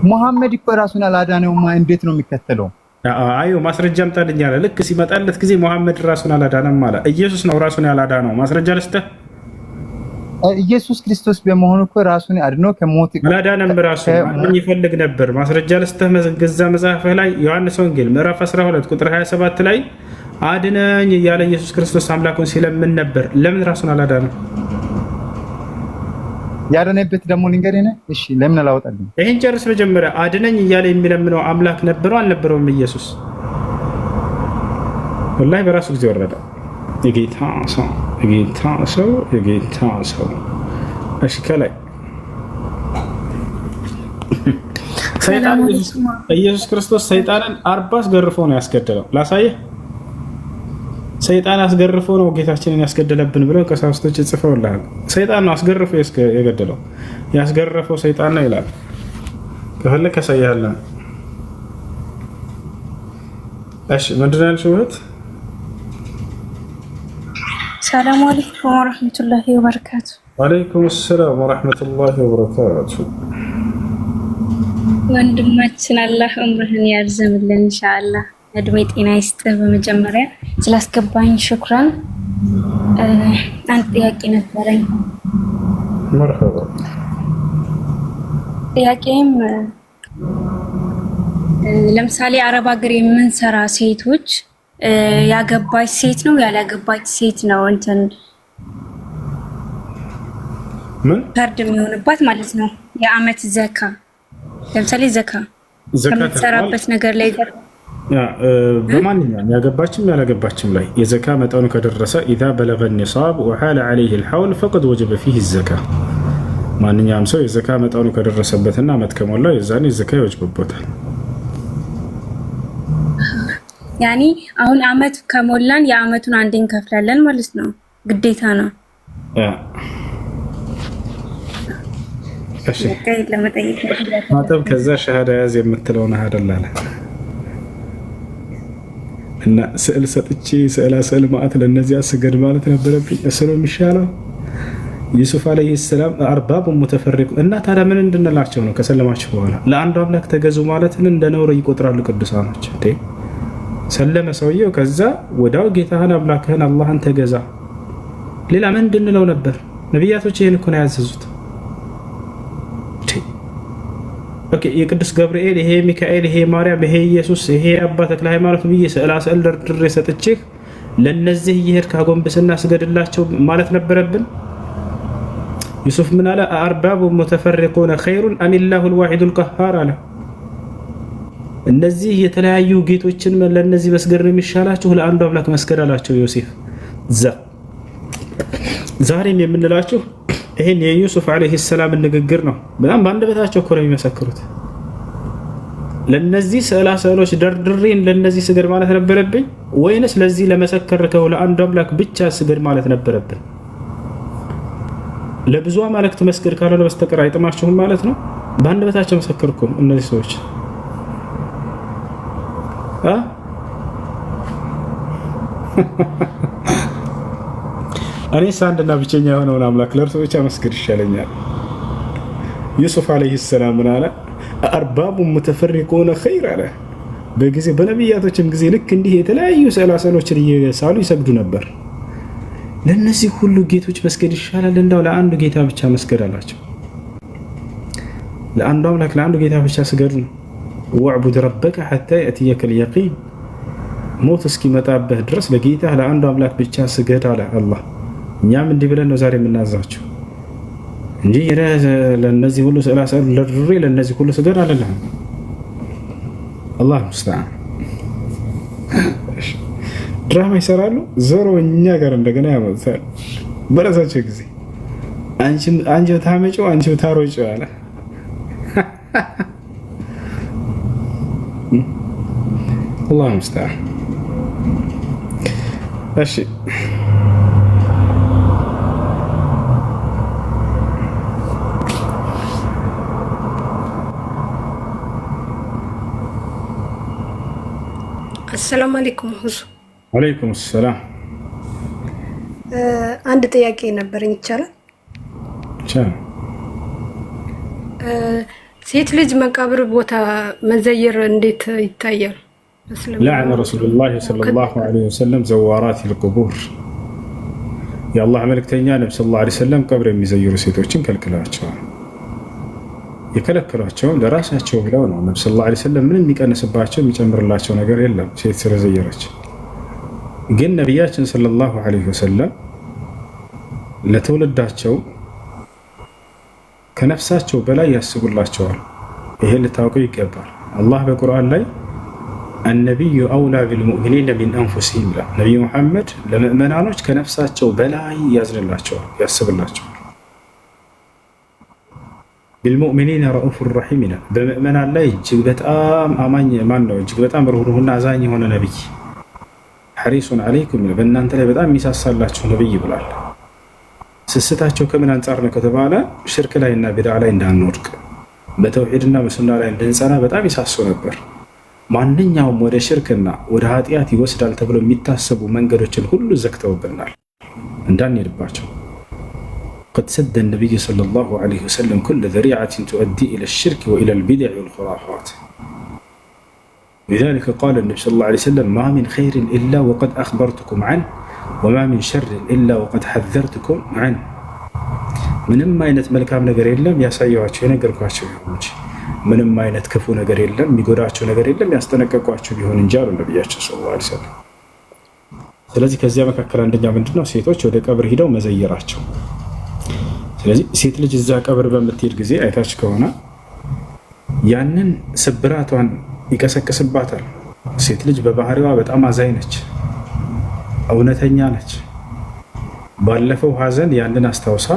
ሙሐመድ እኮ ራሱን አላዳነውማ እንዴት ነው የሚከተለው? አዩ ማስረጃ አምጣልኝ አለ። ልክ ሲመጣለት ጊዜ ሙሐመድ ራሱን አላዳነም አለ። ኢየሱስ ነው ራሱን ያላዳነው። ማስረጃ ልስጥህ። ኢየሱስ ክርስቶስ በመሆኑ እኮ ራሱን አድኖ ከሞት አላዳነም። ራሱ ማን ይፈልግ ነበር? ማስረጃ ልስጥህ። ገዛ መጽሐፍህ ላይ ዮሐንስ ወንጌል ምዕራፍ 12 ቁጥር 27 ላይ አድነኝ እያለ ኢየሱስ ክርስቶስ አምላኩን ሲለምን ነበር። ለምን ራሱን አላዳነም? ያዳነበት ደግሞ ልንገርህ። እሺ ለምን አላወጣልኝ? ይሄን ጨርስ። መጀመሪያ አድነኝ እያለ የሚለምነው አምላክ ነበረው አልነበረውም? ኢየሱስ ወላሂ በራሱ ጊዜ ወረደ። የጌታ ሰው የጌታ ሰው የጌታ ሰው። እሺ ከላይ ሰይጣን ኢየሱስ ክርስቶስ ሰይጣንን 40 አስገርፎ ነው ያስገደለው። ላሳየህ። ሰይጣን አስገርፎ ነው ጌታችንን ያስገደለብን ብለው ቀሳውስቶች ጽፈውልሃል። ሰይጣን ነው አስገርፎ የገደለው። ያስገረፈው ሰይጣን ነው ይላል። ከፈለክ ያሳያለን። እሺ ምንድን ነው ያልሽው? ሰላም አለይኩም ወራህመቱላሂ ወበረካቱ። ወአለይኩም ሰላም ወራህመቱላሂ ወበረካቱ። ወንድማችን አላህ ዑምርህን ያርዝምልን ኢንሻአላህ፣ እድሜ ጤና ይስጥ። በመጀመሪያ ስላስገባኝ ሽክራን። አንድ ጥያቄ ነበረኝ። መርሐባ። ጥያቄም ለምሳሌ አረብ ሀገር የምንሰራ ሴቶች ያገባች ሴት ነው ያላገባች ሴት ነው እንትን ምን ፈርድ የሚሆንባት ማለት ነው? የአመት ዘካ ለምሳሌ ዘካ ከምትሰራበት ነገር ላይ በማንኛውም ያገባችም ያላገባችም ላይ የዘካ መጠኑ ከደረሰ ኢዛ በለገ ኒሳብ ወሐለ ዐለይሂ ልሐውል ፈቀድ ወጀበ ፊህ ዘካ። ማንኛውም ሰው የዘካ መጠኑ ከደረሰበትና አመት ከሞላው የዛኔ ዘካ ይወጅብበታል። ያኒ አሁን አመት ከሞላን የአመቱን አንዴ እንከፍላለን ማለት ነው፣ ግዴታ ነው። እሺ ማጠብ ከዛ ሸሃዳ ያዝ የምትለውን አይደላለ እና ስዕል ሰጥቼ ስዕላ ስዕል ማአት ለነዚያ ስገድ ማለት ነበረብኝ። እሱ ነው የሚሻለው። ዩሱፍ አለይሂ ሰላም አርባብ ሙተፈሪቁ እና ታዲያ ምን እንድንላቸው ነው? ከሰለማችሁ በኋላ ለአንዱ አምላክ ተገዙ ማለትን እንደ ነውር ይቆጥራሉ ቅዱሳኖች። እንዴ ሰለመ ሰውየው። ከዛ ወዳው ጌታህን አምላክህን አላህን ተገዛ። ሌላ ምን እንድንለው ነበር? ነቢያቶች ይህን እኮ ነው ያዘዙት። ኦኬ የቅዱስ ገብርኤል ይሄ ሚካኤል ይሄ ማርያም ይሄ ኢየሱስ ይሄ አባ ተክለ ሃይማኖት ብዬ ስዕላ ስዕል ደርድሬ ሰጥቼህ ለነዚህ እየሄድክ አጎንብስና ስገድላቸው ማለት ነበረብን? ዩሱፍ ምን አለ? አርባቡ ሙተፈሪቁነ ኸይሩን አሚላሁ ልዋሒዱ ልቀሃር አለ። እነዚህ የተለያዩ ጌቶችን ለነዚህ መስገድ ነው የሚሻላችሁ ለአንዱ አምላክ መስገድ አላቸው ዮሴፍ። ዛሬም የምንላችሁ ይሄን የዩሱፍ አለይሂ ሰላም ንግግር ነው። በጣም በአንደበታቸው እኮ ነው የሚመሰክሩት። ለነዚህ ስዕላ ስዕሎች ደርድሬን ለነዚህ ስገድ ማለት ነበረብኝ ወይንስ ለዚህ ለመሰከርከው ለአንዱ አምላክ ብቻ ስገድ ማለት ነበረብን? ለብዙ አማልክት መስገድ ካልሆነ በስተቀር አይጥማችሁም ማለት ነው። በአንደበታቸው መሰከርኩ እነዚህ ሰዎች። እኔስ አንድና ብቸኛ የሆነውን አምላክ ለእርሱ ብቻ መስገድ ይሻለኛል። ዩሱፍ አለይሂ ሰላም ምን አለ? አርባቡ ሙተፈሪቁነ ኸይር አለ። በጊዜ በነቢያቶችም ጊዜ ልክ እንዲህ የተለያዩ ስዕላ ስዕሎችን እየሳሉ ይሰግዱ ነበር። ለነዚህ ሁሉ ጌቶች መስገድ ይሻላል እንዳው ለአንዱ ጌታ ብቻ መስገድ አላቸው። ለአንዱ አምላክ ለአንዱ ጌታ ብቻ ስገዱ ነው። ወዕቡድ ረበከ ሐታ የእትየከል የቂን፣ ሞት እስኪመጣብህ ድረስ ለጌታ ለአንዱ አምላክ ብቻ ስገድ አለ አላህ። እኛም እንዲህ ብለን ነው ዛሬ የምናዛቸው እንጂ ለነዚህ ሁሉ ስዕላ ስዕል ለድሬ ለነዚህ ሁሉ ስገድ አለልህ። አላህ ሙስተዓን። ድራማ ይሰራሉ፣ ዞሮ እኛ ጋር እንደገና ያመጣል በራሳቸው ጊዜ። አንቺው ታመጪው አንቺው ታሮጪው አለ። አላህ ሙስተዓን። እሺ አሰላሙ አለይኩም ሁሱ። ወአለይኩም ሰላም። አንድ ጥያቄ ነበረኝ፣ ይቻላል? ሴት ልጅ መቃብር ቦታ መዘየር እንዴት ይታያል? ለዐነ ረሱሉላህ ሰለላሁ ዐለይሂ ወሰለም ዘዋራት ልቁቡር። የአላህ መልእክተኛ ነቢ ሰለላሁ ዐለይሂ ወሰለም ቀብር የሚዘይሩ ሴቶችን ከልክለዋቸዋል። የከለከሏቸውም ለራሳቸው ብለው ነው። ነቢ ሰለላሁ ዐለይሂ ወሰለም ምንም የሚቀንስባቸው የሚጨምርላቸው ነገር የለም ሴት ስለዘየረች። ግን ነቢያችን ሰለላሁ ዐለይሂ ወሰለም ለትውልዳቸው ከነፍሳቸው በላይ ያስቡላቸዋል። ይሄ ልታውቁ ይገባል። አላህ በቁርአን ላይ النبي أولى بالمؤمنين من أنفسهم لا نبي محمد ለምእመናኖች ከነፍሳቸው በላይ ያዝንላቸዋል ያስብላቸዋል። بالمؤمنين رؤوف رحيم በምእመናን ላይ እጅግ በጣም አማኝ ማን ነው? እጅግ በጣም ርህሩህና አዛኝ የሆነ ነብይ ሐሪሱን አለይኩም በእናንተ ላይ በጣም የሚሳሳላችሁ ነብይ ብሏል። ስስታቸው ከምን አንጻር ነው ከተባለ ሽርክ ላይና ቢድዓ ላይ እንዳንወድቅ በተውሂድና በሱና ላይ እንድንጸና በጣም ይሳሱ ነበር። ማንኛውም ወደ ሽርክና ወደ ኃጢአት ይወስዳል ተብሎ የሚታሰቡ መንገዶችን ሁሉ ዘግተውብናል እንዳንሄድባቸው። قد سد النبي صلى الله عليه وسلم كل ذريعة تؤدي إلى الشرك وإلى البدع والخرافات. لذلك قال النبي صلى الله عليه وسلم ما من خير إلا وقد أخبرتكم عنه وما من شر إلا وقد حذرتكم عنه. ምንም አይነት መልካም ነገር የለም ያሳየዋቸው የነገርኳቸው ቢሆን እንጂ ምንም አይነት ክፉ ነገር የለም የሚጎዳቸው ነገር የለም ያስጠነቀቋቸው ቢሆን እንጂ አሉ ነብያችን ሰለላሁ ዐለይሂ ወሰለም። ስለዚህ ከዚያ መካከል አንደኛ ምንድነው ሴቶች ወደ ቀብር ሄደው መዘየራቸው። ስለዚህ ሴት ልጅ እዛ ቀብር በምትሄድ ጊዜ አይታች ከሆነ ያንን ስብራቷን ይቀሰቅስባታል። ሴት ልጅ በባህሪዋ በጣም አዛኝ ነች፣ እውነተኛ ነች። ባለፈው ሀዘን ያንን አስታውሳ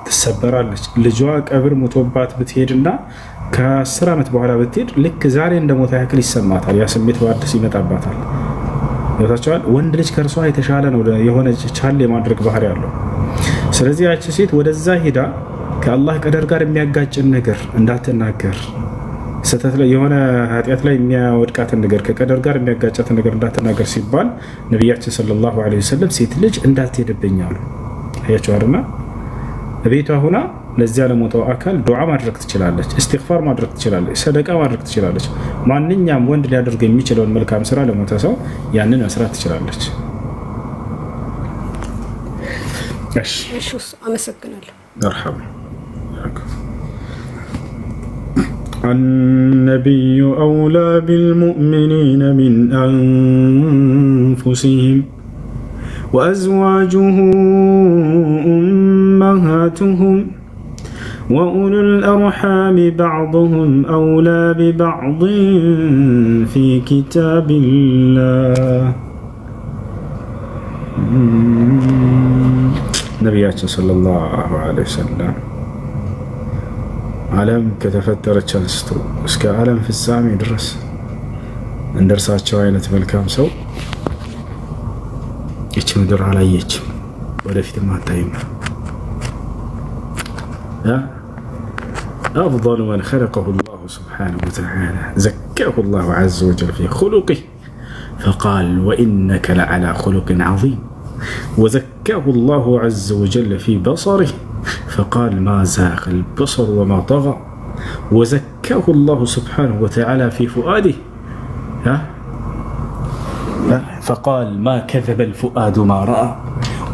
ትሰበራለች። ልጇ ቀብር ሞቶባት ብትሄድና ከ10 ዓመት በኋላ ብትሄድ ልክ ዛሬ እንደሞታ ያክል ይሰማታል። ያ ስሜት በአዲስ ይመጣባታል። ይወታቸዋል። ወንድ ልጅ ከእርሷ የተሻለ ነው የሆነ ቻል የማድረግ ባህሪ ያለው። ስለዚህ ያቺ ሴት ወደዛ ሄዳ ከአላህ ቀደር ጋር የሚያጋጭን ነገር እንዳትናገር፣ ስተት ላይ የሆነ ኃጢአት ላይ የሚያወድቃትን ነገር ከቀደር ጋር የሚያጋጫትን ነገር እንዳትናገር ሲባል ነቢያችን ሰለላሁ ዐለይሂ ወሰለም ሴት ልጅ እንዳትሄድብኝ አሉ። አያቸዋልና ቤቷ ሆና ለዚያ ለሞተው አካል ዱዓ ማድረግ ትችላለች፣ እስትግፋር ማድረግ ትችላለች፣ ሰደቃ ማድረግ ትችላለች። ማንኛውም ወንድ ሊያደርግ የሚችለውን መልካም ስራ ለሞተ ሰው ያንን መስራት ትችላለች። እሺ አመሰግናለሁ። مرحبا. النبي أولى بالمؤمنين من أنفسهم وأزواجه أمهاتهم وأولو الأرحام بعضهم أولى ببعض في كتاب الله. ነቢያችን ሰለላሁ ዐለይሂ ወሰለም ዓለም ከተፈጠረች አንስቶ እስከ ዓለም ፍጻሜ ድረስ እንደርሳቸው አይነት መልካም ሰው ይህች ምድር አላየችም፣ ወደፊትም አታይም። أفضل من خلقه الله سبحانه وتعالى زكاه الله عز وجل في خلقه فقال وإنك لعلى خلق عظيم، وزكاه الله عز وجل في بصره فقال ما زاغ البصر وما طغى، وزكاه الله سبحانه وتعالى في فؤاده فقال ما كذب الفؤاد ما رأى،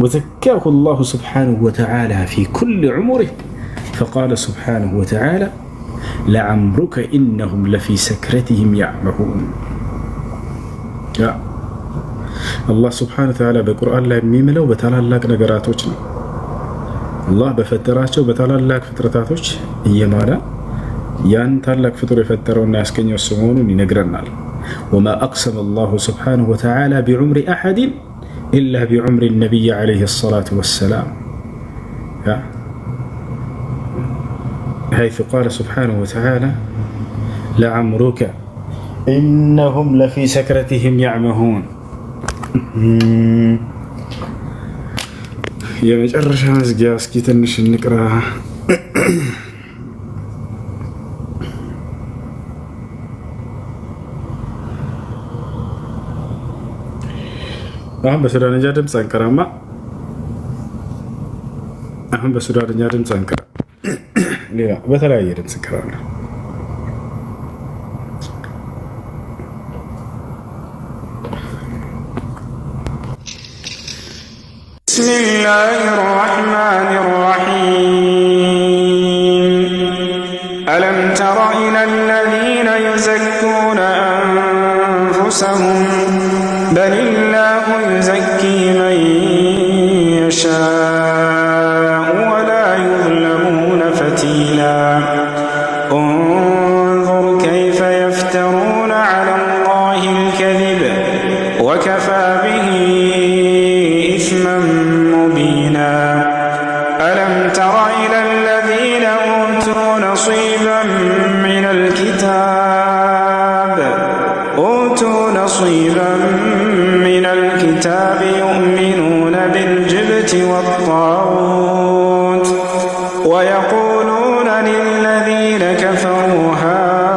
وزكاه الله سبحانه وتعالى في كل عمره فقال سبحانه وتعالى لعمرك إنهم لفي سكرتهم يعمهون. الله سبحانه وتعالى በቁርአን ላይ የሚምለው በታላላቅ ነገራቶች ነው። አላህ በፈጠራቸው በታላላቅ ፍጥረታቶች እየማለ ያን ታላቅ ፍጡር የፈጠረውና ያስገኘው እሱ መሆኑን ይነግረናል። وما أقسم الله سبحانه وتعالى بعمر أحد إلا بعمر النبي عليه الصلاة والسلام، حيث قال سبحانه وتعالى لعمرك إنهم لفي سكرتهم يعمهون. የመጨረሻ መዝጊያ እስኪ ትንሽ እንቅራ። አሁን በሱዳንኛ ድምፅ አንቀራማ። አሁን በሱዳንኛ ድምፅ አንቀራ፣ ሌላ በተለያየ ድምፅ እንቀራለን። بسم الله الرحمن الرحيم. ألم تر إلى الذين يزكون أنفسهم بل الله يزكي من يشاء ولا يظلمون فتيلا. الله الكذب وكفى به إثما مبينا ألم تر إلى الذين أوتوا نصيبا من الكتاب يؤمنون بالجبت والطاغوت ويقولون للذين كفروا هؤلاء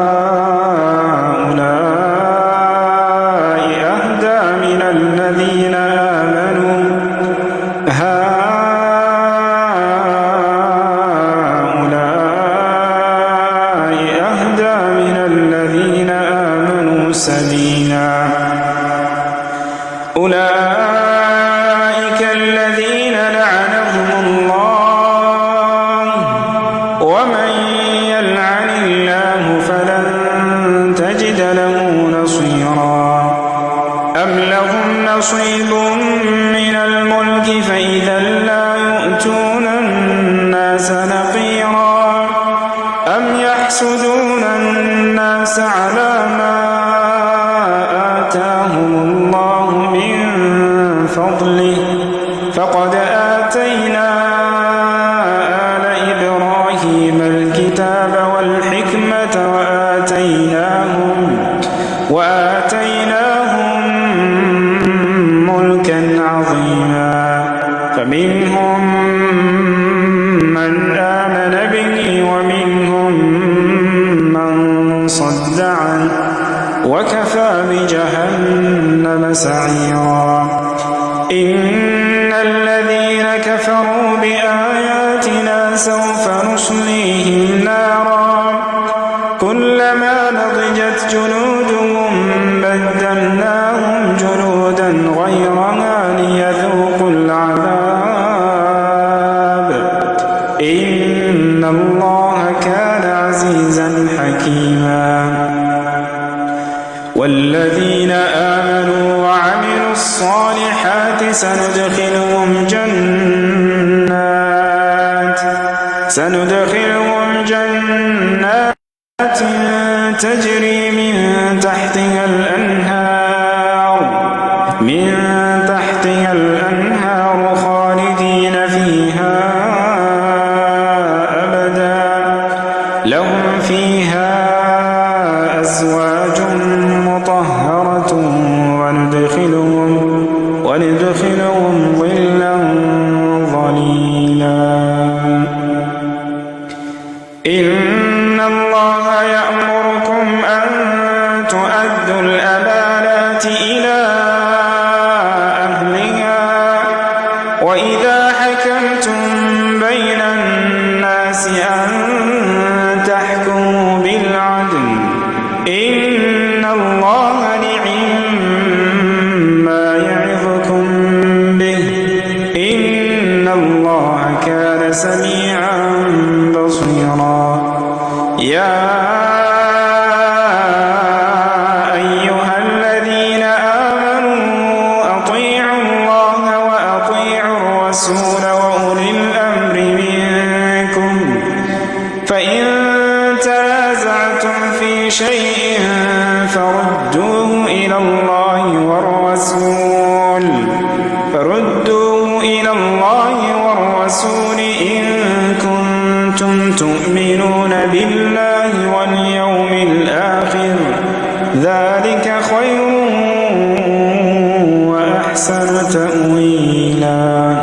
أهدى من الذين آمنوا سبيلا أولئك الذين لعنهم الله ومن يلعن الله فلن تجد له نصيرا أم لهم نصيب من الملك فإذا لا يؤتون الناس نقيرا أم يحسدون الناس على ما آتاهم الله من فضله فقد آتينا آل إبراهيم الكتاب والحكمة وآتيناهم ملكا عظيما فمنهم من آمن به ومنهم من صد عنه وكفى بجهنم سعيرا إن الذين كفروا بآياتنا سوف نصليهم نارا كلما نضجت جلودهم بدلناهم جلودا غيرها ليذوقوا العذاب إن الله كان عزيزا حكيما والذين آمنوا وعملوا الصالحات سندخلهم جنات تجري من تحتها الأنهار خالدين فيها أبدا لهم فيها أزواج مطهرة وندخلهم ظلا ظليلا إن الله يأمركم أن تؤدوا الأمانات إلى أهلها وإذا حكمتم بين الناس أن تحكموا بالعدل إن الله نعم ما يعظكم به إن الله كان سميعا بصيرا يا أيها الذين آمنوا أطيعوا الله وأطيعوا الرسول وأولي الأمر منكم فإن تنازعتم في شيء فردوه إلى الله والرسول إن كنتم تؤمنون بالله واليوم الآخر ذلك خير وأحسن تأويلا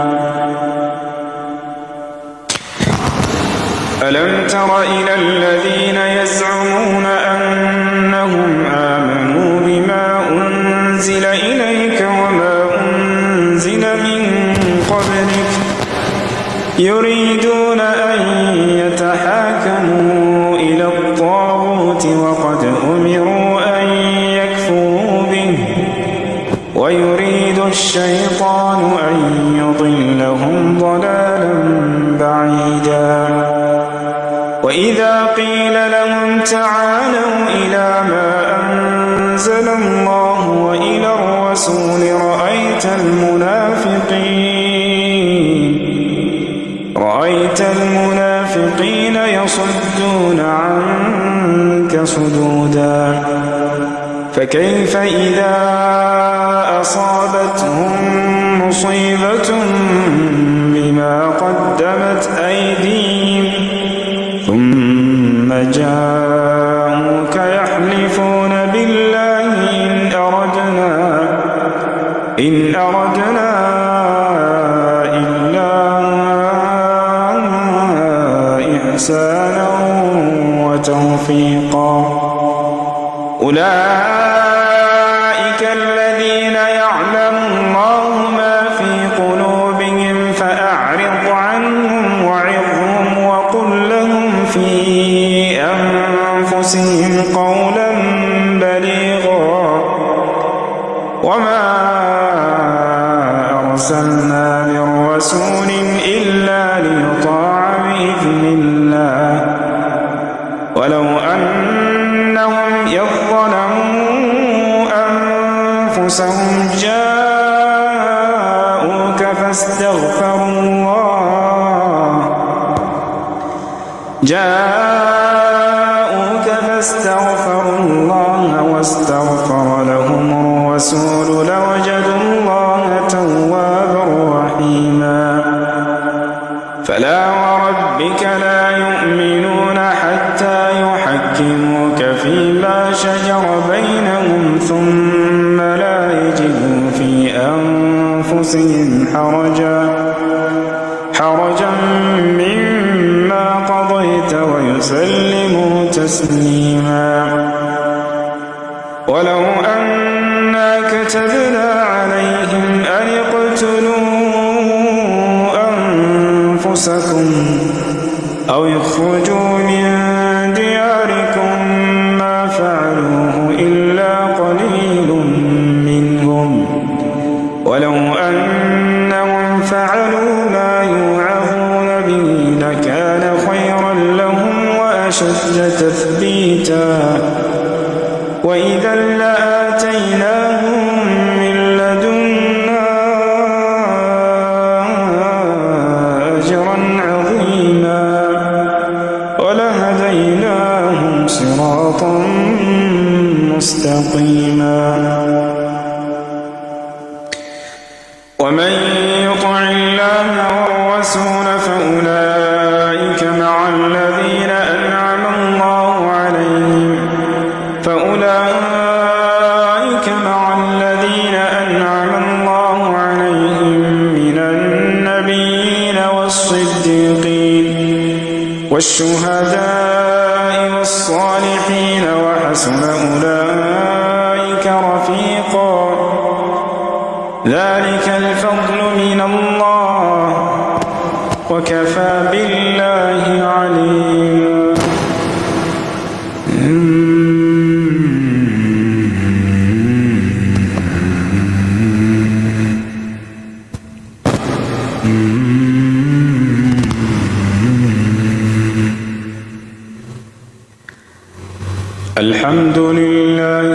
ألم تر إلى الذين يزعمون أنهم آمنوا بما أنزل إليك وما أنزل من قبلك يريدون أن يتحاكموا إلى الطاغوت وقد أمروا أن يكفروا به ويريد الشيطان أن يضلهم ضلالا بعيدا وإذا قيل لهم تعالوا إلى ما أنزل الله وإلى الرسول رأيت المنافقين يصدون عنك صدودا فكيف إذا أصابتهم مصيبة بما قدمت أيديهم ثم جاءوك يحلفون بالله إن أردنا إلا إحسانا وتوفيقا أولئك الذين يعلم الله ما في قلوبهم فأعرض عنهم وعظهم وقل لهم في أنفسهم قولا بليغا وما أرسلنا من رسول إلا ليطاع بإذن الله ولو أنهم يظلموا أنفسهم جاءوك فاستغفروا الله واستغفر لهم الرسول لوجدوا الله توابا رحيما فلا وربك لا يؤمنون حتى يحكموك فيما شجر بينهم ثم لا يجدوا في أنفسهم حرجا مما قضيت ويسلموا تسليما ولو أنا كتبنا عليهم أن اقتلوا أنفسكم أو يخرجوا من دياركم ما فعلوه إلا قليل منهم ولو أنهم فعلوا ما يوعظون به لكان خيرا لهم وأشد تثبيتا وإذا لآتيناهم من لدنا أجرا عظيما ولهديناهم صراطا مستقيما ومن يطع الله والرسول فأولئك مع الذين أنعم الله عليهم من النبيين والصديقين والشهداء والصالحين وحسن أولئك رفيقا ذلك الفضل من الله وكفى بالله عليما الحمد لله